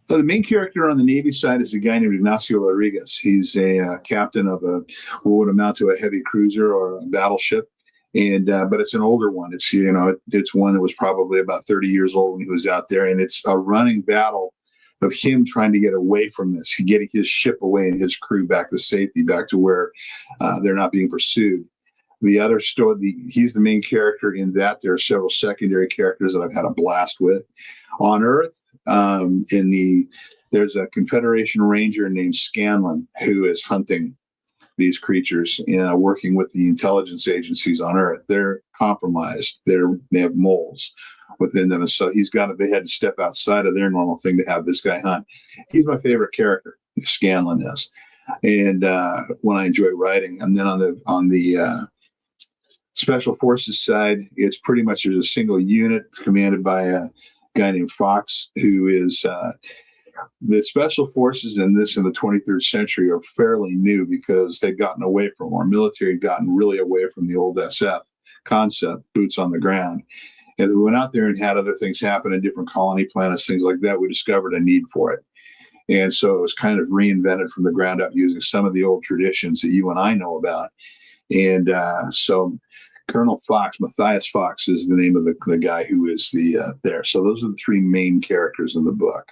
So the main character on the Navy side is a guy named Ignacio Rodriguez. He's a captain of what would amount to a heavy cruiser or a battleship, and but it's an older one. It's it's one that was probably about 30 years old when he was out there, and it's a running battle of him trying to get away from this, getting his ship away and his crew back to safety, back to where they're not being pursued. The other story, he's the main character in that. There are several secondary characters that I've had a blast with. On Earth, there's a Confederation Ranger named Scanlan who is hunting these creatures, working with the intelligence agencies on Earth. They're compromised. They have moles within them, and so they had to step outside of their normal thing to have this guy hunt. He's my favorite character, Scanlan is, and when I enjoy writing. And then on the Special Forces side, it's pretty much there's a single unit. It's commanded by a guy named Fox, who is the Special Forces in the 23rd century are fairly new because they've gotten away from, our military had gotten really away from the old SF concept, boots on the ground. And we went out there and had other things happen in different colony planets, things like that. We discovered a need for it. And so it was kind of reinvented from the ground up using some of the old traditions that you and I know about. And so Colonel Fox, Matthias Fox is the name of the guy who is there. So those are the 3 main characters in the book.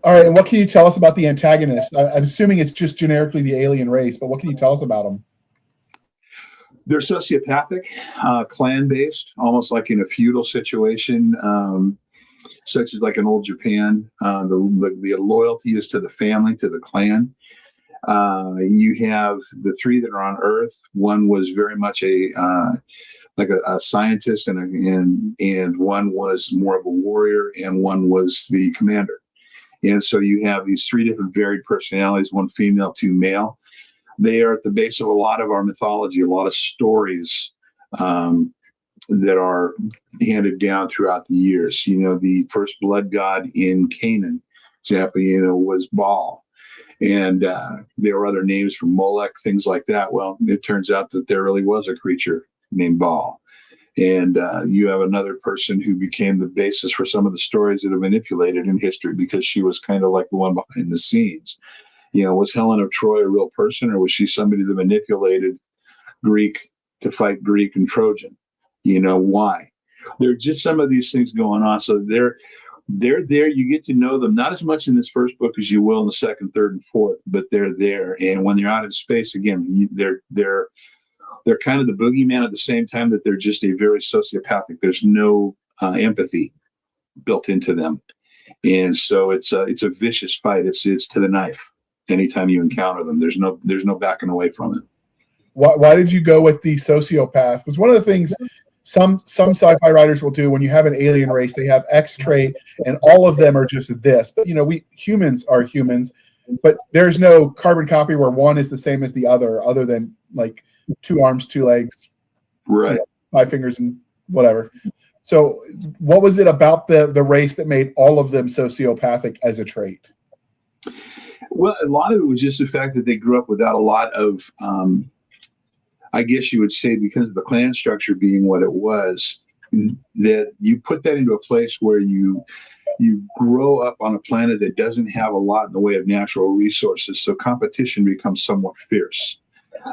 All right, and what can you tell us about the antagonist? I'm assuming it's just generically the alien race, but what can you tell us about them? They're sociopathic, clan-based, almost like in a feudal situation, such as like in old Japan. The loyalty is to the family, to the clan. You have the 3 that are on Earth. One was very much a scientist, and one was more of a warrior, and one was the commander. And so you have these 3 different varied personalities, 1 female, 2 male. They are at the base of a lot of our mythology, a lot of stories that are handed down throughout the years. The first blood god in Canaan, example, was Baal. And there were other names for Molech, things like that. Well, it turns out that there really was a creature named Baal. And you have another person who became the basis for some of the stories that are manipulated in history because she was kind of like the one behind the scenes. Was Helen of Troy a real person, or was she somebody that manipulated Greek to fight Greek and Trojan? Why? There are just some of these things going on. So they're there. You get to know them, not as much in this first book as you will in the second, third, and fourth, but they're there. And when they're out in space, again, they're kind of the boogeyman at the same time that they're just a very sociopathic. There's no empathy built into them. And so it's a vicious fight. It's to the knife. Anytime you encounter them, there's no backing away from it. Why did you go with the sociopath? Because one of the things some sci-fi writers will do when you have an alien race, they have X trait, and all of them are just this. But we humans are humans, but there's no carbon copy where one is the same as the other than like 2 arms, 2 legs, right? 5 fingers, and whatever. So, what was it about the race that made all of them sociopathic as a trait? Well, a lot of it was just the fact that they grew up without a lot of, I guess you would say, because of the clan structure being what it was, that you put that into a place where you grow up on a planet that doesn't have a lot in the way of natural resources. So competition becomes somewhat fierce.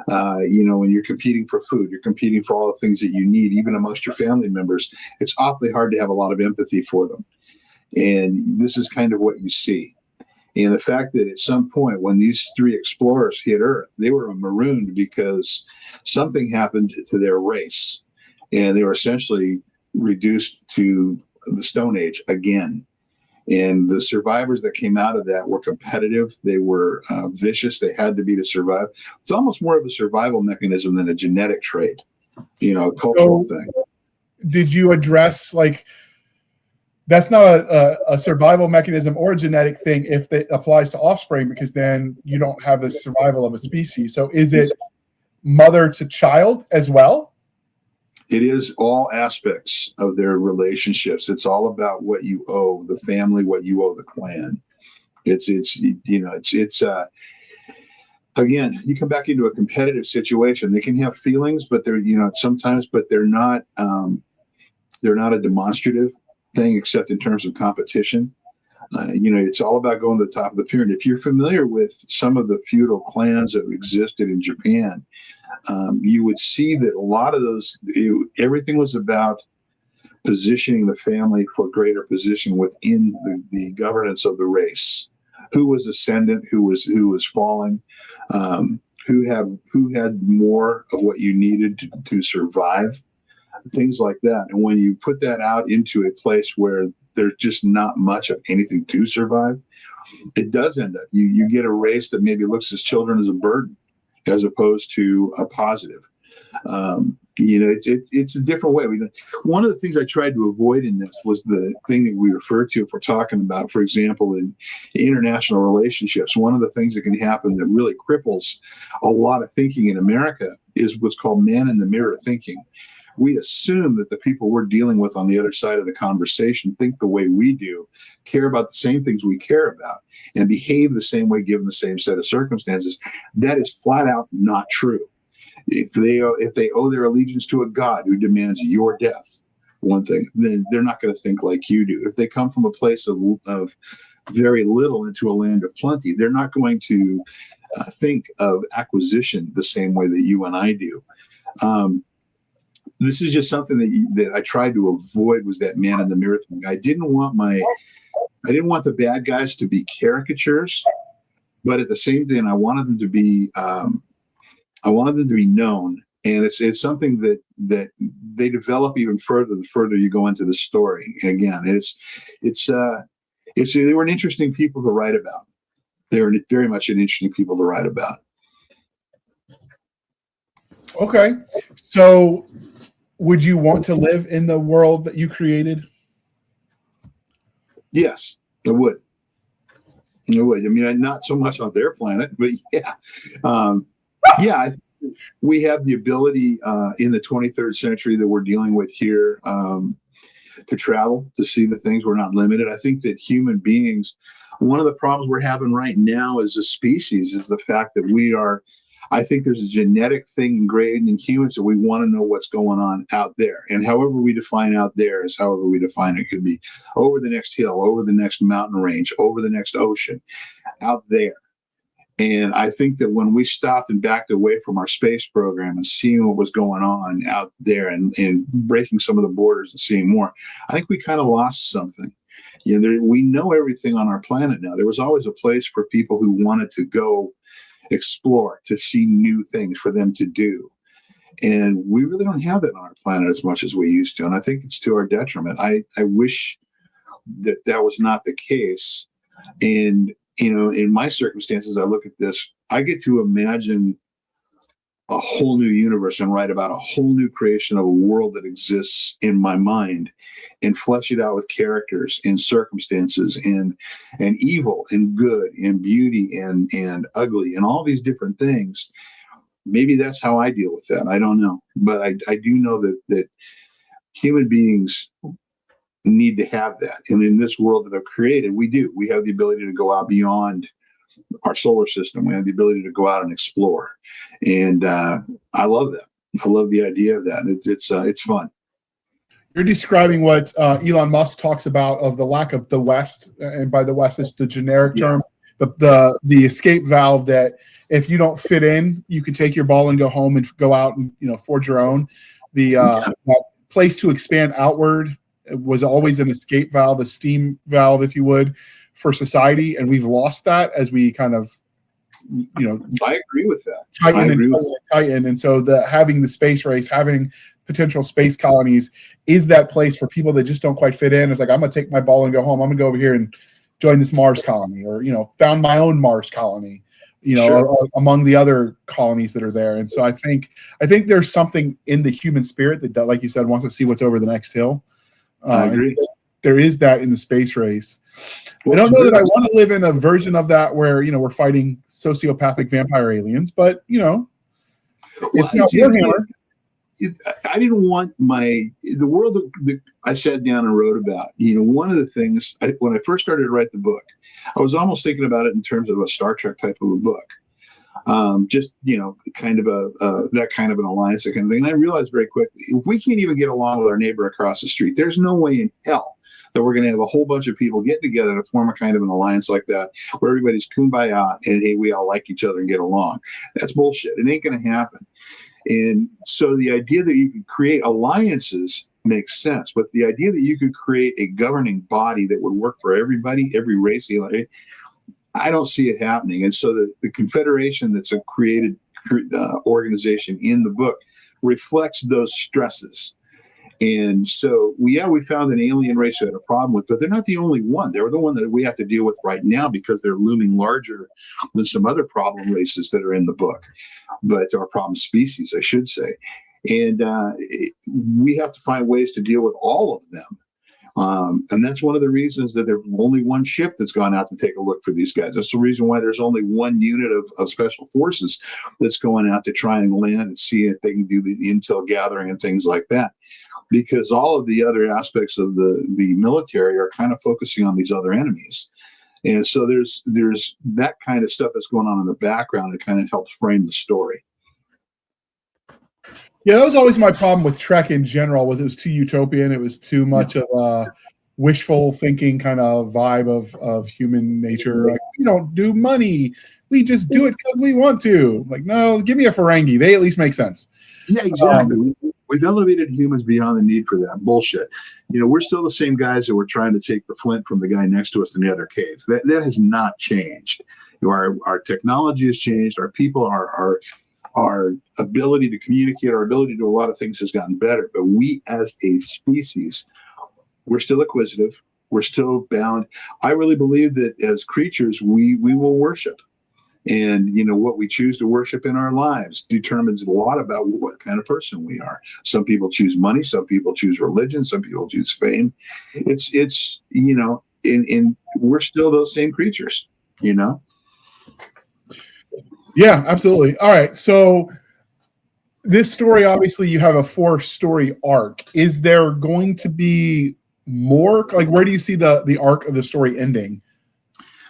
When you're competing for food, you're competing for all the things that you need, even amongst your family members. It's awfully hard to have a lot of empathy for them. And this is kind of what you see. And the fact that at some point when these 3 explorers hit Earth, they were marooned because something happened to their race. And they were essentially reduced to the Stone Age again. And the survivors that came out of that were competitive. They were vicious. They had to be to survive. It's almost more of a survival mechanism than a genetic trait, a cultural thing. Did you address, like, that's not a survival mechanism or a genetic thing if it applies to offspring, because then you don't have the survival of a species. So is it mother to child as well? It is all aspects of their relationships. It's all about what you owe the family, what you owe the clan. It's again, you come back into a competitive situation. They can have feelings, but they're sometimes, but they're not a demonstrative thing, except in terms of competition. It's all about going to the top of the pyramid. If you're familiar with some of the feudal clans that existed in Japan, you would see that a lot of those, everything was about positioning the family for greater position within the governance of the race. Who was ascendant, who was falling, who had more of what you needed to survive, things like that. And when you put that out into a place where there's just not much of anything to survive, it does end up, you get a race that maybe looks at children as a burden as opposed to a positive. It's a different way. One of the things I tried to avoid in this was the thing that we refer to, if we're talking about, for example, in international relationships. One of the things that can happen that really cripples a lot of thinking in America is what's called man in the mirror thinking. We assume that the people we're dealing with on the other side of the conversation think the way we do, care about the same things we care about, and behave the same way given the same set of circumstances. That is flat out not true. If they owe their allegiance to a god who demands your death, one thing, then they're not going to think like you do. If they come from a place of very little into a land of plenty, they're not going to think of acquisition the same way that you and I do. This is just something that I tried to avoid, was that man in the mirror thing. I didn't want the bad guys to be caricatures, but at the same time, I wanted them to be known. And it's something that they develop even further the further you go into the story. And again, they were an interesting people to write about. They were very much an interesting people to write about. Okay, so would you want to live in the world that you created? Yes, I would. I mean, not so much on their planet, but yeah. I think we have the ability in the 23rd century that we're dealing with here to travel, to see the things. We're not limited. I think that human beings, one of the problems we're having right now as a species is the fact that I think there's a genetic thing ingrained in humans that we want to know what's going on out there. And however we define out there is however we define it. It could be over the next hill, over the next mountain range, over the next ocean, out there. And I think that when we stopped and backed away from our space program and seeing what was going on out there and breaking some of the borders and seeing more, I think we kind of lost something. We know everything on our planet now. There was always a place for people who wanted to go explore, to see new things for them to do. And we really don't have that on our planet as much as we used to. And I think it's to our detriment. I wish that was not the case. And, in my circumstances, I look at this, I get to imagine a whole new universe and write about a whole new creation of a world that exists in my mind and flesh it out with characters and circumstances and evil and good and beauty and ugly and all these different things. Maybe that's how I deal with that. I don't know. But I do know that human beings need to have that. And in this world that I've created, we do. We have the ability to go out beyond our solar system. We have the ability to go out and explore. And I love that. I love the idea of that. It's fun. You're describing what Elon Musk talks about of the lack of the West, and by the West, it's the generic term, the escape valve that if you don't fit in, you can take your ball and go home and go out and forge your own. That place to expand outward was always an escape valve, a steam valve, if you would, for society, and we've lost that as we kind of I agree with that. Tighten. And so having the space race, having potential space colonies is that place for people that just don't quite fit in. It's like, I'm going to take my ball and go home. I'm going to go over here and join this Mars colony, or, found my own Mars colony, sure, among the other colonies that are there. And so I think there's something in the human spirit that, like you said, wants to see what's over the next hill. I agree. There is that in the space race. I don't know that I want to live in a version of that where, we're fighting sociopathic vampire aliens, but, it's not Warhammer. I didn't want the world that I sat down and wrote about. One of the things, when I first started to write the book, I was almost thinking about it in terms of a Star Trek type of a book. Just, kind of that kind of an alliance, that kind of thing. And I realized very quickly, if we can't even get along with our neighbor across the street, there's no way in hell that we're going to have a whole bunch of people get together to form a kind of an alliance like that, where everybody's kumbaya and, hey, we all like each other and get along. That's bullshit. It ain't going to happen. And so the idea that you could create alliances makes sense, but the idea that you could create a governing body that would work for everybody, every race, I don't see it happening. And so the Confederation, that's a created organization in the book, reflects those stresses. And so, we found an alien race who had a problem with, but they're not the only one. They're the one that we have to deal with right now because they're looming larger than some other problem races that are in the book, but our problem species, I should say. And we have to find ways to deal with all of them. And that's one of the reasons that there's only one ship that's gone out to take a look for these guys. That's the reason why there's only one unit of special forces that's going out to try and land and see if they can do the intel gathering and things like that. Because all of the other aspects of the military are kind of focusing on these other enemies. And so there's that kind of stuff that's going on in the background that kind of helps frame the story. Yeah, that was always my problem with Trek in general, was it was too utopian. It was too much of a wishful thinking kind of vibe of human nature. Like, we don't do money. We just do it because we want to. Like, no, give me a Ferengi. They at least make sense. Yeah, exactly. We've elevated humans beyond the need for that bullshit. We're still the same guys that were trying to take the flint from the guy next to us in the other cave. That has not changed. Our technology has changed. Our people, our ability to communicate, our ability to do a lot of things has gotten better. But we as a species, we're still acquisitive. We're still bound. I really believe that as creatures, we will worship. And, what we choose to worship in our lives determines a lot about what kind of person we are. Some people choose money. Some people choose religion. Some people choose fame. It's and we're still those same creatures, Yeah, absolutely. All right. So this story, obviously, you have a 4-story arc. Is there going to be more? Like, where do you see the arc of the story ending?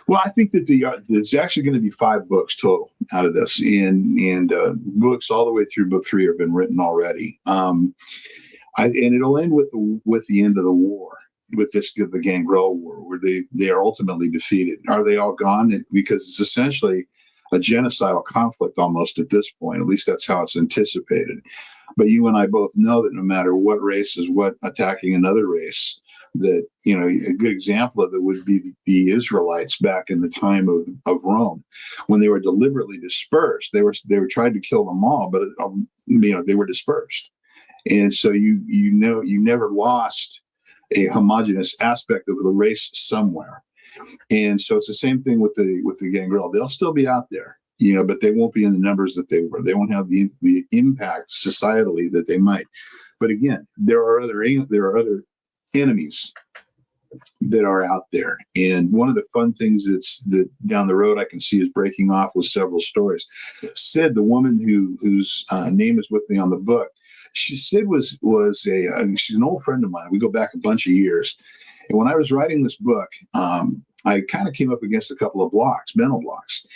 Well, I think that there's actually going to be 5 books total out of this, and books all the way through book 3 have been written already. And it'll end with the end of the war, with the Gangrel War, where they are ultimately defeated. Are they all gone? Because it's essentially a genocidal conflict almost at this point. At least that's how it's anticipated. But you and I both know that no matter what race is attacking another race, that a good example of it would be the Israelites back in the time of Rome, when they were deliberately dispersed. They were trying to kill them all, but they were dispersed, and so you never lost a homogenous aspect of the race somewhere. And so it's the same thing with the Gangrel. They'll still be out there, but they won't be in the numbers that they were. They won't have the impact societally that they might. But again, there are other enemies that are out there. And one of the fun things that down the road I can see is breaking off with several stories. Sid, the woman whose name is with me on the book, Sid was she's an old friend of mine. We go back a bunch of years. And when I was writing this book, I kind of came up against a couple of mental blocks.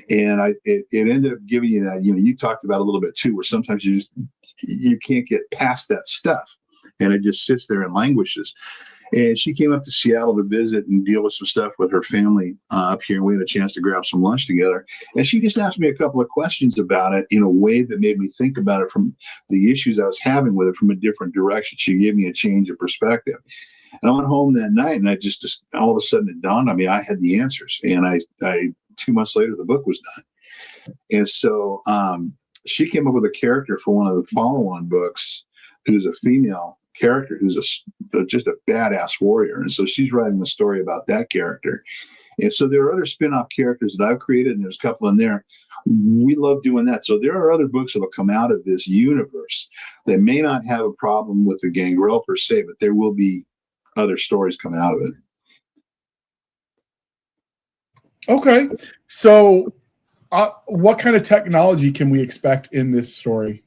And it ended up giving you that, you talked about a little bit too, where sometimes you can't get past that stuff. And it just sits there and languishes. And she came up to Seattle to visit and deal with some stuff with her family up here. And we had a chance to grab some lunch together. And she just asked me a couple of questions about it in a way that made me think about it from the issues I was having with it from a different direction. She gave me a change of perspective. And I went home that night, and I just all of a sudden it dawned on me I had the answers. And I 2 months later, the book was done. And so she came up with a character for one of the follow-on books who's a female character who's just a badass warrior. And so she's writing the story about that character. And so there are other spin-off characters that I've created, and there's a couple in there. We love doing that. So there are other books that will come out of this universe that may not have a problem with the Gangrel per se, but there will be other stories coming out of it. Okay. So what kind of technology can we expect in this story?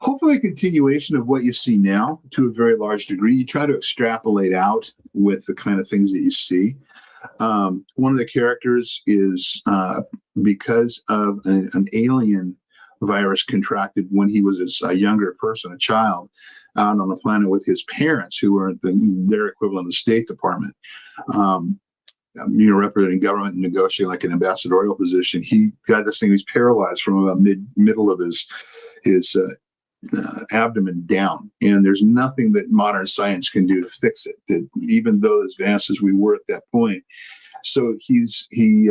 Hopefully a continuation of what you see now to a very large degree. You try to extrapolate out with the kind of things that you see. One of the characters is because of an alien virus contracted when he was a younger person, a child, out on the planet with his parents, who were their equivalent of the State Department. Representing government and negotiating like an ambassadorial position. He got this thing. He's paralyzed from about middle of his abdomen down, and there's nothing that modern science can do to fix it, even though as advanced as we were at that point. So he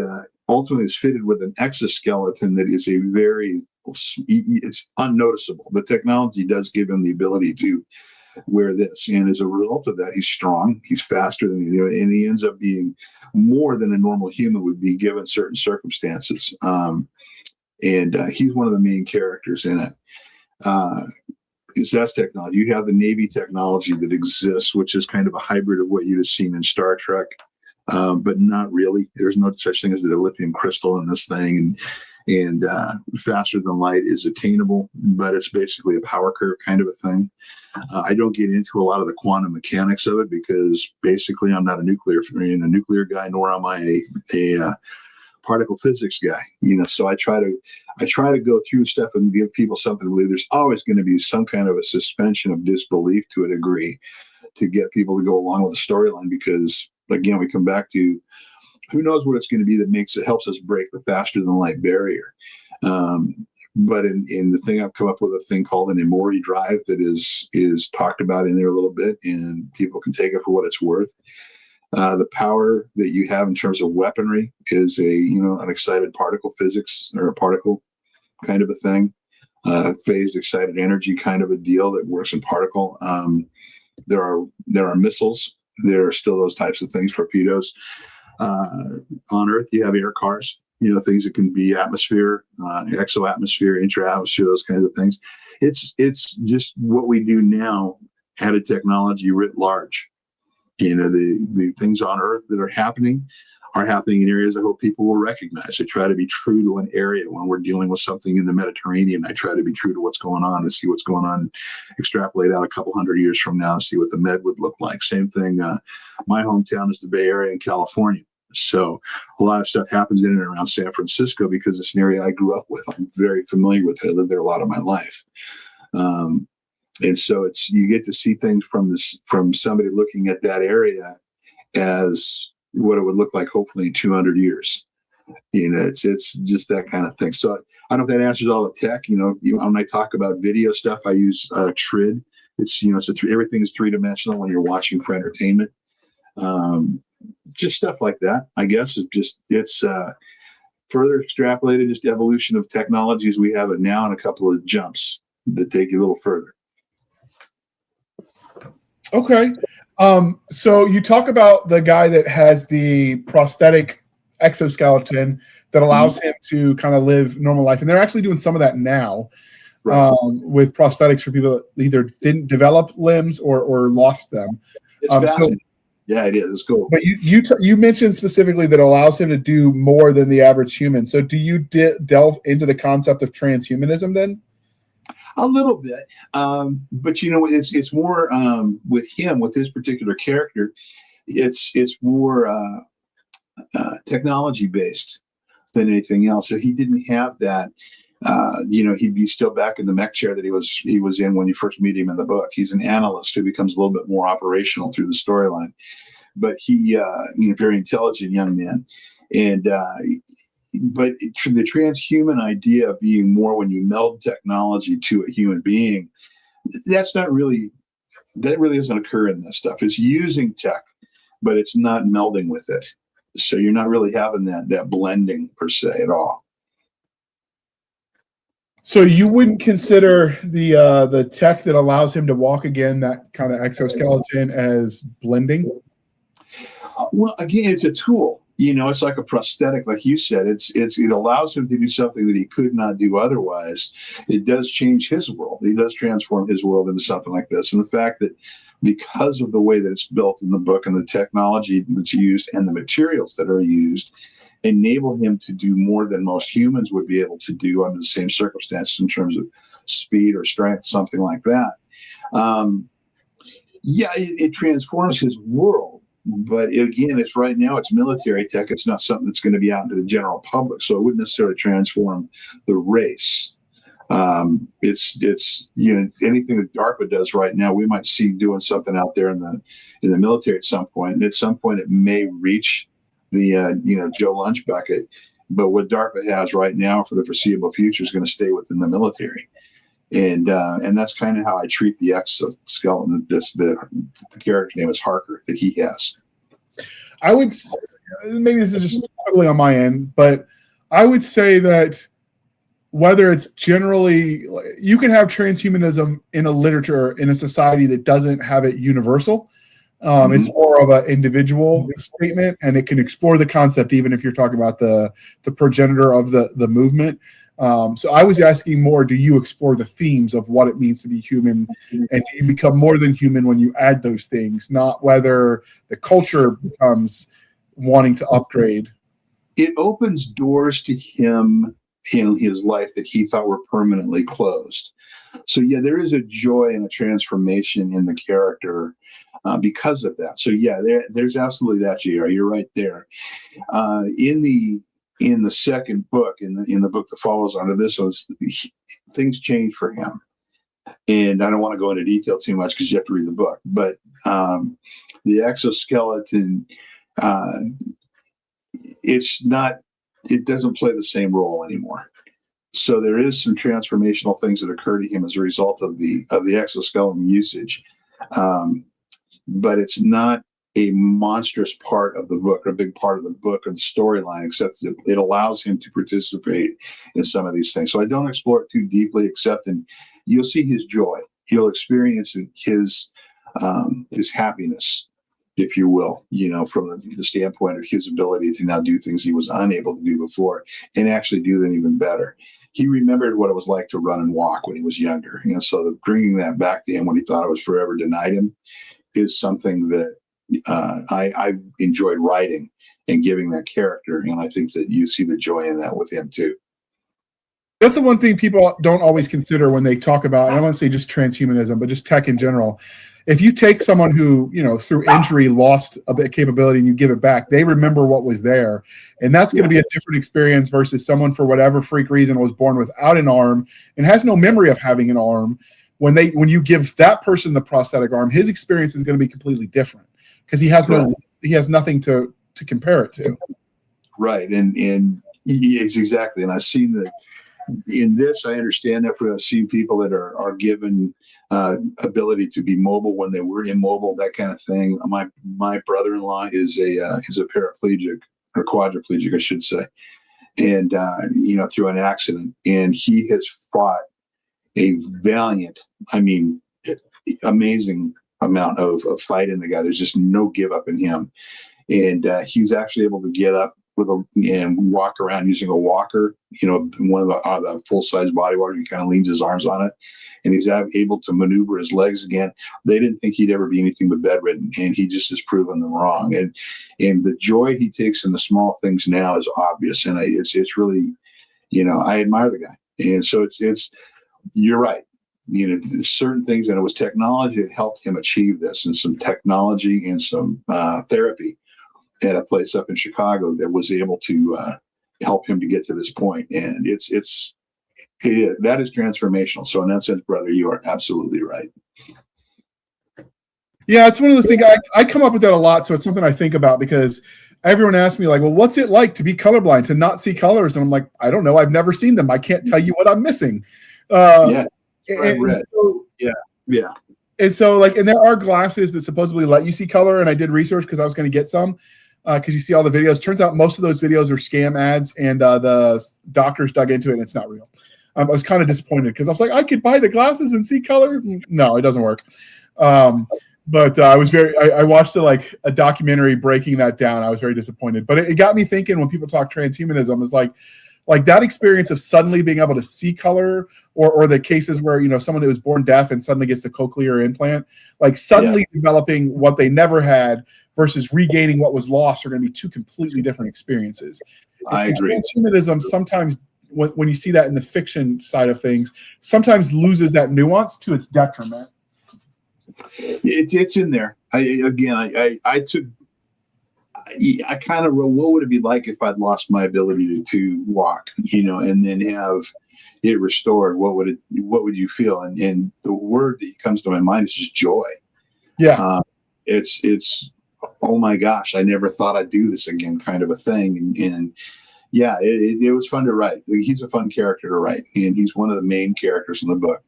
ultimately is fitted with an exoskeleton that is it's unnoticeable. The technology does give him the ability to wear this, and as a result of that, he's strong, he's faster than and he ends up being more than a normal human would be given certain circumstances. And he's one of the main characters in it. That's technology. You have the Navy technology that exists, which is kind of a hybrid of what you'd have seen in Star Trek, but not really. There's no such thing as a lithium crystal in this thing, and faster than light is attainable, but it's basically a power curve kind of a thing. I don't get into a lot of the quantum mechanics of it because basically I'm not a nuclear guy, nor am I a particle physics guy. So I try to go through stuff and give people something to believe. There's always going to be some kind of a suspension of disbelief to a degree to get people to go along with the storyline, because again, we come back to who knows what it's going to be that helps us break the faster than light barrier. But in the thing, I've come up with a thing called an immortality drive that is talked about in there a little bit, and people can take it for what it's worth. The power that you have in terms of weaponry is an excited particle physics or a particle kind of a thing, phased excited energy kind of a deal that works in particle. There are missiles. There are still those types of things, torpedoes. On Earth, you have air cars, things that can be atmosphere, exoatmosphere, intra-atmosphere, those kinds of things. It's just what we do now, added technology writ large. The things on Earth that are happening in areas I hope people will recognize. I try to be true to an area when we're dealing with something in the Mediterranean. I try to be true to what's going on and see what's going on, extrapolate out a couple hundred years from now and see what the Med would look like. Same thing. My hometown is the Bay Area in California. So a lot of stuff happens in and around San Francisco because it's an area I grew up with. I'm very familiar with it. I lived there a lot of my life. And so you get to see things from somebody looking at that area as what it would look like, hopefully in 200 years. It's just that kind of thing. So I don't know if that answers all the tech. When I talk about video stuff, I use TRID. Everything's three-dimensional when you're watching for entertainment. Just stuff like that, I guess. It's further extrapolated, just evolution of technologies we have it now, and a couple of jumps that take you a little further. Okay. So you talk about the guy that has the prosthetic exoskeleton that allows him to kind of live normal life, and they're actually doing some of that now. Right. With prosthetics for people that either didn't develop limbs or lost them. It's fascinating. Yeah, it is. It's cool. But you mentioned specifically that it allows him to do more than the average human. So do you delve into the concept of transhumanism then? A little bit, but it's more with him, with this particular character. It's more technology based than anything else. If he didn't have that, he'd be still back in the mech chair that he was in when you first meet him in the book. He's an analyst who becomes a little bit more operational through the storyline, but he, very intelligent young man, and but the transhuman idea of being more when you meld technology to a human being, that really doesn't occur in this stuff. It's using tech, but it's not melding with it. So you're not really having that blending per se at all. So you wouldn't consider the tech that allows him to walk again, that kind of exoskeleton, as blending? Well, again, it's a tool. It's like a prosthetic, like you said. It allows him to do something that he could not do otherwise. It does change his world. He does transform his world into something like this. And the fact that because of the way that it's built in the book and the technology that's used and the materials that are used, enable him to do more than most humans would be able to do under the same circumstances in terms of speed or strength, something like that. It transforms his world. But again, it's right now it's military tech. It's not something that's going to be out into the general public. So it wouldn't necessarily transform the race. It's anything that DARPA does right now, we might see doing something out there in the military at some point. And at some point it may reach the Joe Lunch bucket. But what DARPA has right now for the foreseeable future is going to stay within the military. And that's kind of how I treat the exoskeleton. The character's name is Harker that he has. I would, maybe this is just totally on my end, but I would say that whether it's generally, you can have transhumanism in a literature in a society that doesn't have it universal. It's more of an individual statement, and it can explore the concept even if you're talking about the progenitor of the movement. So I was asking more, do you explore the themes of what it means to be human, and do you become more than human when you add those things, not whether the culture becomes wanting to upgrade? It opens doors to him in his life that he thought were permanently closed. So yeah, there is a joy and a transformation in the character because of that. So yeah, there's absolutely that, JR. You're right there. In the second book, in the book that follows onto this one, things change for him. And I don't want to go into detail too much because you have to read the book. But the exoskeleton, it doesn't play the same role anymore. So there is some transformational things that occur to him as a result of the exoskeleton usage. But it's not a monstrous part of the book, or a big part of the book or the storyline, except that it allows him to participate in some of these things. So I don't explore it too deeply, except you'll see his joy. He'll experience his happiness, if you will, from the standpoint of his ability to now do things he was unable to do before, and actually do them even better. He remembered what it was like to run and walk when he was younger. So bringing that back to him when he thought it was forever denied him is something that I enjoyed writing and giving that character, and I think that you see the joy in that with him too. That's the one thing people don't always consider when they talk about, I don't want to say just transhumanism, but just tech in general. If you take someone who, through injury lost a bit of capability and you give it back, they remember what was there. And that's going to be a different experience versus someone for whatever freak reason was born without an arm and has no memory of having an arm. When you give that person the prosthetic arm, his experience is going to be completely different because he has nothing to compare it to. Right. And yes, exactly. And I've seen that in this, I understand that I've seen people that are given ability to be mobile when they were immobile, that kind of thing. My brother-in-law is a paraplegic, or quadriplegic, I should say. And, through an accident, and he has fought a valiant, amazing amount of fight in the guy. There's just no give up in him. And he's actually able to get up and walk around using a walker, one of the full-size body walker. He kind of leans his arms on it, and he's able to maneuver his legs again. They didn't think he'd ever be anything but bedridden, and he just has proven them wrong. And the joy he takes in the small things now is obvious, and it's really, I admire the guy. And so it's you're right. Certain things, and it was technology that helped him achieve this, and some technology and some therapy at a place up in Chicago that was able to help him to get to this point. And that is transformational. So in that sense, brother, you are absolutely right. Yeah, it's one of those things. I come up with that a lot, so it's something I think about, because everyone asks me, like, well, what's it like to be colorblind, to not see colors? And I'm like, I don't know. I've never seen them. I can't tell you what I'm missing. Yeah. And so, like, and there are glasses that supposedly let you see color, and I did research because I was going to get some, because you see all the videos. Turns out most of those videos are scam ads, and the doctors dug into it, and it's not real. I was kind of disappointed because I was like, I could buy the glasses and see color. No, it doesn't work. But I was I watched a documentary breaking that down. I was very disappointed, but it got me thinking when people talk transhumanism, is like that experience of suddenly being able to see color, or the cases where, someone who was born deaf and suddenly gets the cochlear implant, like suddenly developing what they never had versus regaining what was lost, are going to be two completely different experiences. I agree. Transhumanism sometimes, when you see that in the fiction side of things, sometimes loses that nuance to its detriment. It's in there. I kind of wrote, what would it be like if I'd lost my ability to walk, and then have it restored? What would you feel? And the word that comes to my mind is just joy. Yeah. It's, oh my gosh, I never thought I'd do this again, kind of a thing. And yeah, it was fun to write. He's a fun character to write, and he's one of the main characters in the book.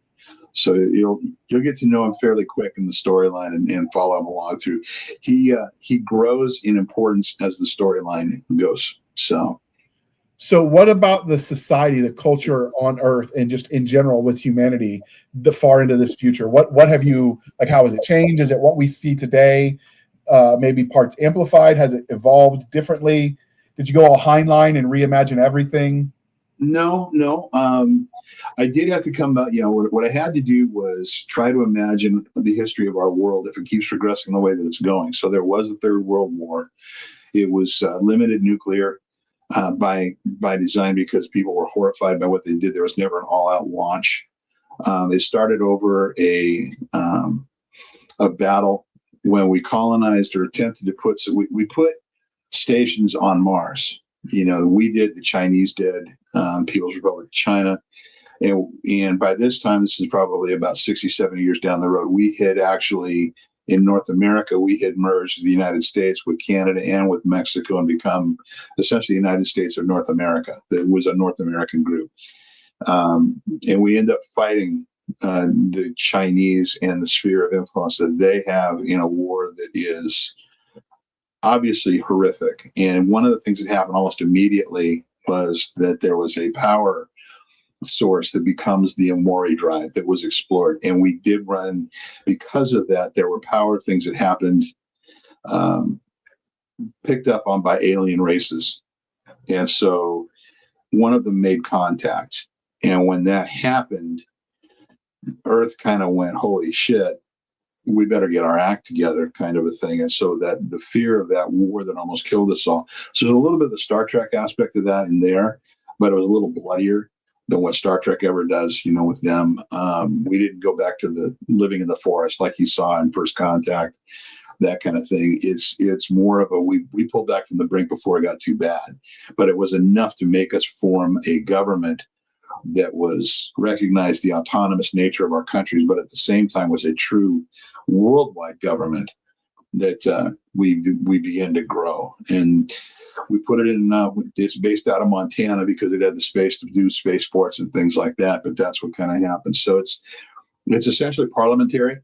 So you'll get to know him fairly quick in the storyline and follow him along through. He grows in importance as the storyline goes. So what about the society, the culture on Earth, and just in general with humanity, the far into this future? What have you, like, how has it changed? Is it what we see today? Maybe parts amplified? Has it evolved differently? Did you go all Heinlein and reimagine everything? No. I did have to come back. What I had to do was try to imagine the history of our world if it keeps progressing the way that it's going. So there was a Third World War. It was limited nuclear by design, because people were horrified by what they did. There was never an all-out launch. It started over a battle when we colonized, or attempted to put. So we put stations on Mars. We did. The Chinese did. People's Republic of China. And by this time, this is probably about 60, 70 years down the road, we had actually, in North America, we had merged the United States with Canada and with Mexico and become essentially the United States of North America. That was a North American group. And we end up fighting the Chinese and the sphere of influence that they have in a war that is obviously horrific. And one of the things that happened almost immediately was that there was a power source that becomes the Amori drive that was explored. And we did run, because of that, there were power things that happened, picked up on by alien races. And so one of them made contact. And when that happened, Earth kind of went, holy shit, we better get our act together, kind of a thing. And so that the fear of that war that almost killed us all. So there's a little bit of the Star Trek aspect of that in there, but it was a little bloodier than what Star Trek ever does, with them. We didn't go back to the living in the forest like you saw in First Contact, that kind of thing. It's more of a, we pulled back from the brink before it got too bad, but it was enough to make us form a government that was recognized the autonomous nature of our countries, but at the same time was a true worldwide government that we began to grow. And we put it in, it's based out of Montana because it had the space to do space sports and things like that, but that's what kind of happened. So it's essentially parliamentary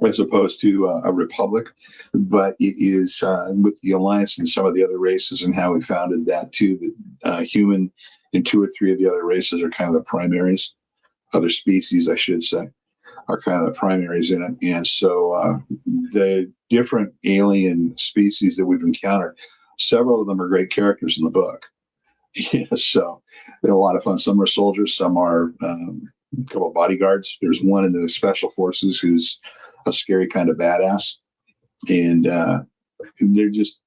as opposed to a republic, but it is with the alliance and some of the other races and how we founded that too. The human and 2 or 3 of the other races are kind of the primaries, other species, I should say. are kind of the primaries in it. And so the different alien species that we've encountered, several of them are great characters in the book. So they're a lot of fun. Some are soldiers, some are a couple of bodyguards. There's one in the special forces who's a scary kind of badass, and they're just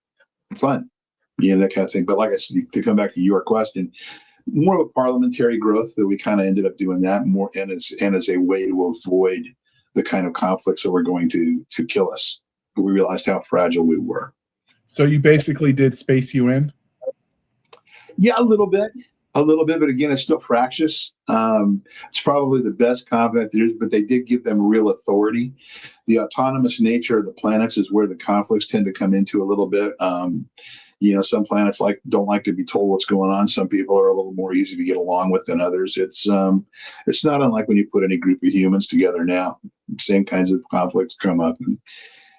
fun, that kind of thing. But like I said, to come back to your question, more of a parliamentary growth that we kind of ended up doing that more, and as a way to avoid the kind of conflicts that were going to kill us. But we realized how fragile we were. So you basically did Space UN? Yeah, a little bit, but again, it's still fractious. It's probably the best combat there is, but they did give them real authority. The autonomous nature of the planets is where the conflicts tend to come into a little bit. Some planets don't like to be told what's going on. Some people are a little more easy to get along with than others. It's not unlike when you put any group of humans together now. Same kinds of conflicts come up. And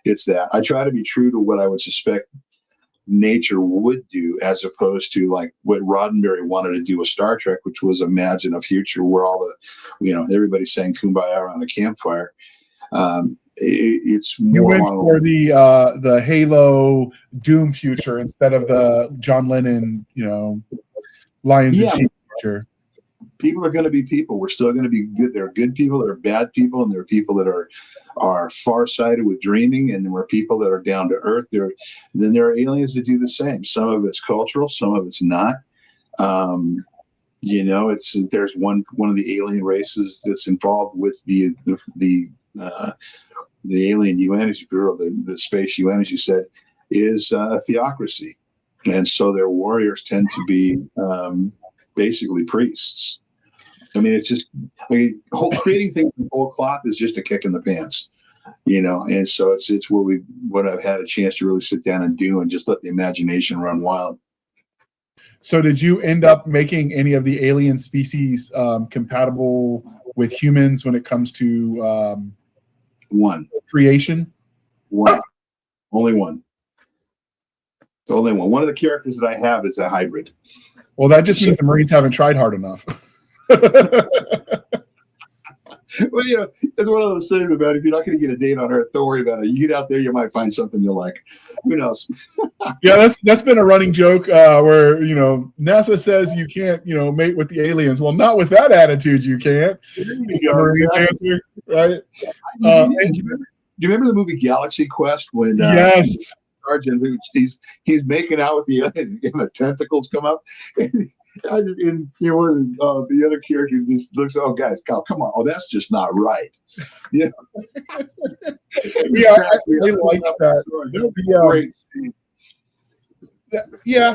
it's that. I try to be true to what I would suspect nature would do, as opposed to like what Roddenberry wanted to do with Star Trek, which was imagine a future where all the, everybody's saying kumbaya around a campfire. It's more. You went for the Halo Doom future instead of the John Lennon, Lions and Sheep future. People are going to be people. We're still going to be good. There are good people, there are bad people, and there are people that are far-sighted with dreaming, and there are people that are down to earth. Then there are aliens that do the same. Some of it's cultural, some of it's not. There's one of the alien races that's involved with the alien UN, as you grew, the space UN, as you said, is a theocracy, and so their warriors tend to be basically priests. I mean, it's just creating things from whole cloth is just a kick in the pants, and so it's what I've had a chance to really sit down and do and just let the imagination run wild. So did you end up making any of the alien species compatible with humans when it comes to one creation? Only one. One of the characters that I have is a hybrid. Well, that just means the Marines haven't tried hard enough. Well, it's one of those things about if you're not going to get a date on Earth, don't worry about it. You get out there, you might find something you like. Who knows? Yeah, that's been a running joke where NASA says you can't mate with the aliens. Well, not with that attitude, you can't. Answer, right? Do you remember the movie Galaxy Quest when? Yes. Sergeant, he's making out with the alien and the tentacles come up. And the other character just looks, oh, guys, come on. Oh, that's just not right. Yeah, I like that. Great scene. Yeah.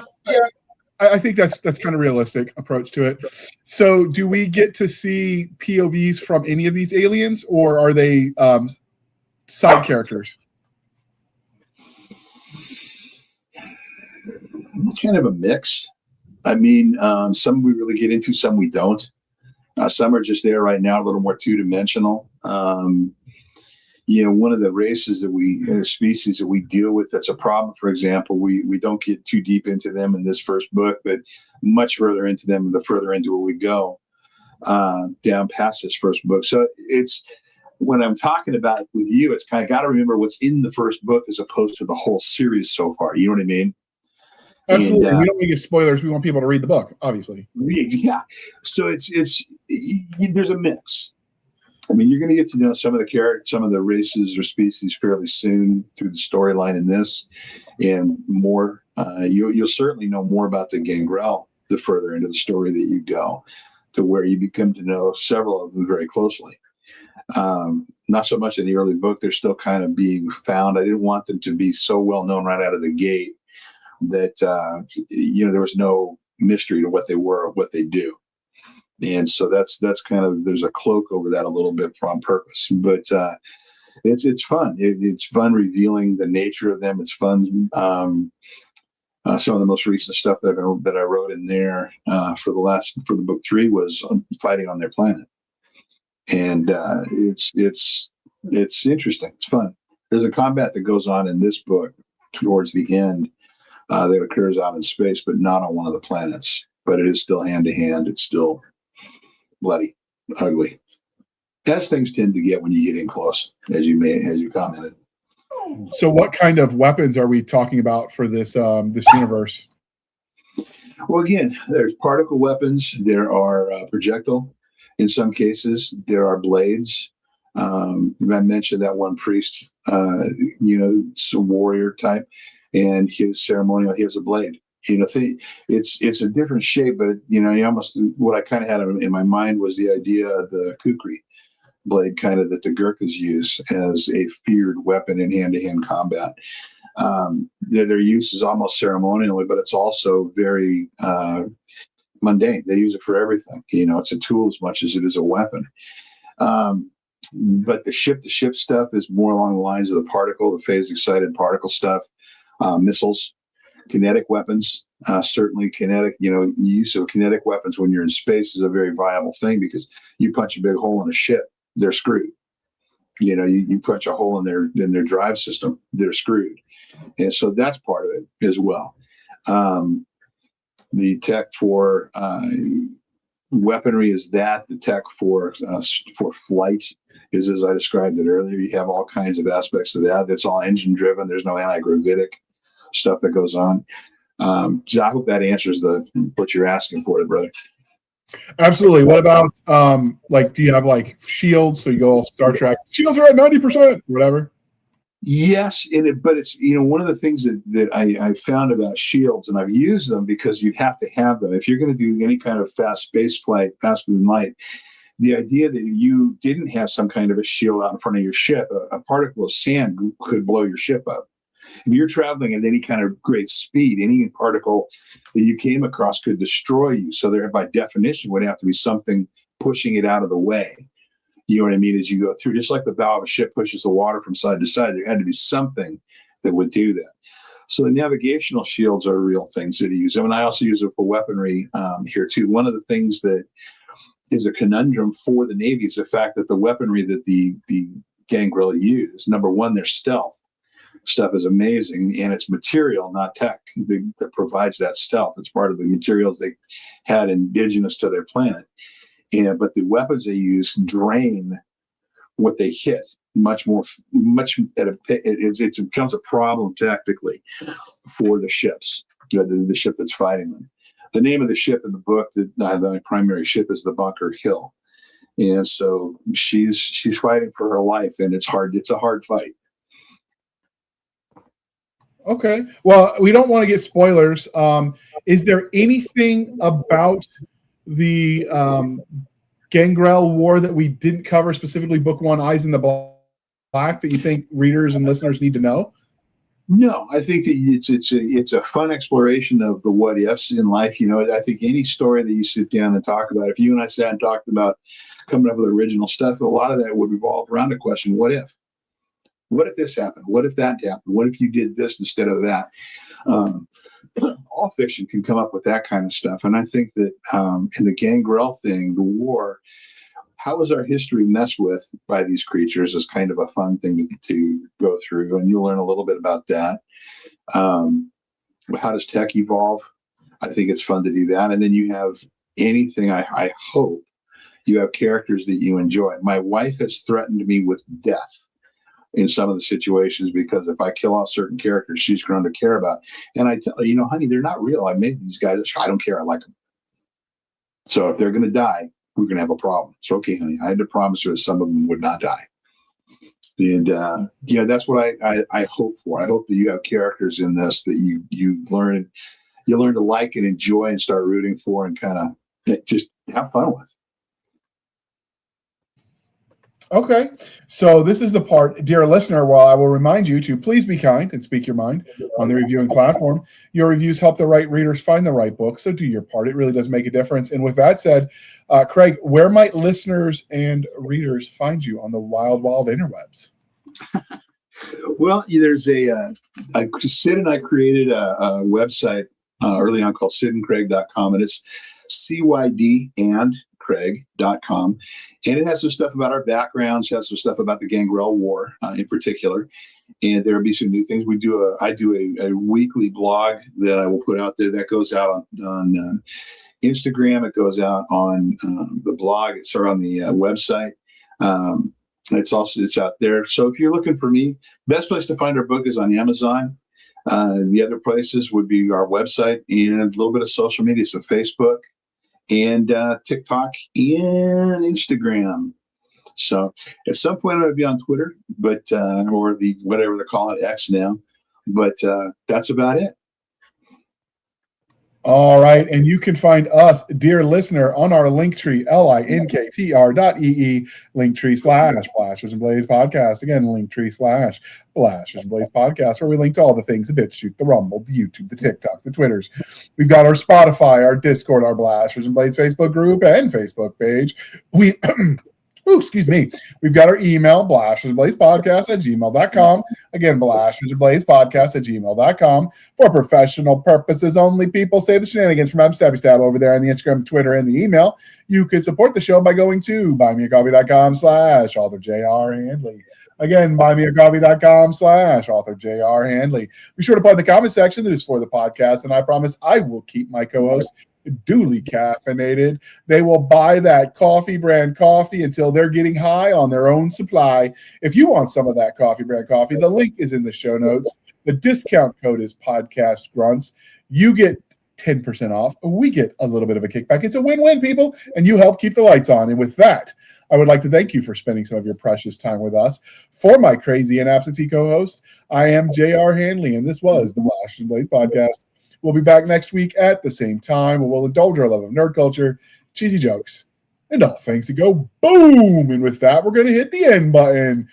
I think that's kind of realistic approach to it. So do we get to see POVs from any of these aliens, or are they side characters? Kind of a mix. I mean, some we really get into, some we don't. Some are just there right now, a little more two-dimensional. One of the species that we deal with that's a problem, for example, we don't get too deep into them in this first book, but much further into them the further into it we go, down past this first book. So it's, when I'm talking about it with you, it's kind of got to remember what's in the first book as opposed to the whole series so far. You know what I mean? Absolutely. We don't want to give spoilers. We want people to read the book, obviously. Yeah. So there's a mix. I mean, you're going to get to know some of the races or species fairly soon through the storyline in this, and more. You'll certainly know more about the Gangrel the further into the story that you go, to where you become to know several of them very closely. Not so much in the early book; they're still kind of being found. I didn't want them to be so well known right out of the gate that there was no mystery to what they were or what they do. And so that's kind of, there's a cloak over that a little bit on purpose, but it's fun. It's fun revealing the nature of them. It's fun. Some of the most recent stuff that I wrote in there for the book 3 was fighting on their planet, and it's interesting. It's fun. There's a combat that goes on in this book towards the end that occurs out in space, but not on one of the planets. But it is still hand to hand. It's still bloody, ugly, as things tend to get when you get in close, as you commented. So what kind of weapons are we talking about for this universe? Well, again, there's particle weapons. There are projectile. In some cases, there are blades. I mentioned that one priest, some warrior type, and his ceremonial, he has a blade. It's a different shape, but what I kind of had in my mind was the idea of the kukri blade, kind of that the Gurkhas use as a feared weapon in hand-to-hand combat. Their use is almost ceremonially, but it's also very mundane. They use it for everything. It's a tool as much as it is a weapon. But the ship-to-ship stuff is more along the lines of the particle, the phase-excited particle stuff, missiles, kinetic weapons. Certainly kinetic, use of kinetic weapons when you're in space is a very viable thing, because you punch a big hole in a ship, they're screwed. You punch a hole in their drive system, they're screwed. And so that's part of it as well. The tech for weaponry is that. The tech for flight is, as I described it earlier, you have all kinds of aspects of that. It's all engine driven. There's no anti-gravitic stuff that goes on. So I hope that answers what you're asking for, brother. Absolutely. What about do you have shields? So you go all Star Trek. Shields are at 90%, whatever. Yes, but it's one of the things that I found about shields, and I've used them because you'd have to have them if you're going to do any kind of fast space flight, faster than light. The idea that you didn't have some kind of a shield out in front of your ship, a particle of sand could blow your ship up. If you're traveling at any kind of great speed, any particle that you came across could destroy you. So there, by definition, would have to be something pushing it out of the way. You know what I mean? As you go through, just like the bow of a ship pushes the water from side to side, there had to be something that would do that. So the navigational shields are real things that you use. I mean, I also use it for weaponry here too. One of the things that is a conundrum for the Navy is the fact that the weaponry that the Gangrel use, number one, their stealth stuff is amazing, and it's material, not tech, that provides that stealth. It's part of the materials they had indigenous to their planet. But the weapons they use drain what they hit it becomes a problem tactically for the ships, the ship that's fighting them. The name of the ship in the book, the primary ship, is the Bunker Hill. And so she's fighting for her life, and it's hard. It's a hard fight. Okay. Well, we don't want to get spoilers. Is there anything about the Gangrel War that we didn't cover, specifically Book 1, Eyes in the Black, that you think readers and listeners need to know? No, I think that it's a fun exploration of the what ifs in life. I think any story that you sit down and talk about, if you and I sat and talked about coming up with original stuff, a lot of that would revolve around the question, what if? What if this happened? What if that happened? What if you did this instead of that? All fiction can come up with that kind of stuff. And I think that in the Gangrel thing, the war, how is our history messed with by these creatures is kind of a fun thing to go through. And you'll learn a little bit about that. How does tech evolve? I think it's fun to do that. And then you have anything, I hope, you have characters that you enjoy. My wife has threatened me with death in some of the situations, because if I kill off certain characters she's grown to care about. And I tell her, honey, they're not real. I made these guys. I don't care. I like them. So if they're going to die, we're going to have a problem. So, okay, honey, I had to promise her that some of them would not die. And, that's what I hope for. I hope that you have characters in this that you learn to like and enjoy and start rooting for and kind of just have fun with. Okay, so this is the part, dear listener, while I will remind you to please be kind and speak your mind on the reviewing platform. Your reviews help the right readers find the right book, so do your part. It really does make a difference. And with that said, Craig, where might listeners and readers find you on the wild, wild interwebs? Well, there's Sid and I created a website early on called sidandcraig.com, and it's CYD and Craig.com, and it has some stuff about our backgrounds, has some stuff about the Gangrel War in particular, and there'll be some new things. I do a weekly blog that I will put out there that goes out on Instagram. It goes out on the blog. It's on the website. It's out there. So if you're looking for me, best place to find our book is on Amazon. The other places would be our website and a little bit of social media, so Facebook and TikTok and Instagram. So at some point I'm going to be on Twitter, but or the whatever they're calling it, X now. But that's about it. All right. And you can find us, dear listener, on our Linktree, linktr.ee, Linktree/Blasters and Blaze podcast. Again, Linktree/Blasters and Blaze podcast, where we link to all the things, the BitChute, the Rumble, the YouTube, the TikTok, the Twitters. We've got our Spotify, our Discord, our Blasters and Blaze Facebook group and Facebook page. Excuse me. We've got our email, blastersandblazepodcast@gmail.com. Again, blastersandblazepodcast@gmail.com. For professional purposes only, people say the shenanigans from Stabby Stab over there on the Instagram, the Twitter, and the email. You can support the show by going to buymeacoffee.com/author J.R. Handley. Again, buymeacoffee.com/author J.R. Handley. Be sure to put in the comment section that is for the podcast, and I promise I will keep my co-host duly caffeinated. They will buy that coffee brand coffee until they're getting high on their own supply. If you want some of that coffee brand coffee, the link is in the show notes. The discount code is podcast grunts. You get 10% off. We get a little bit of a kickback. It's a win-win, people, and you help keep the lights on. And with that, I would like to thank you for spending some of your precious time with us. For my crazy and absentee co-host, I am J.R. Handley, and this was the Blasters and Blaze podcast. We'll be back next week at the same time, where we'll indulge our love of nerd culture, cheesy jokes, and all things to go boom. And with that, we're going to hit the end button.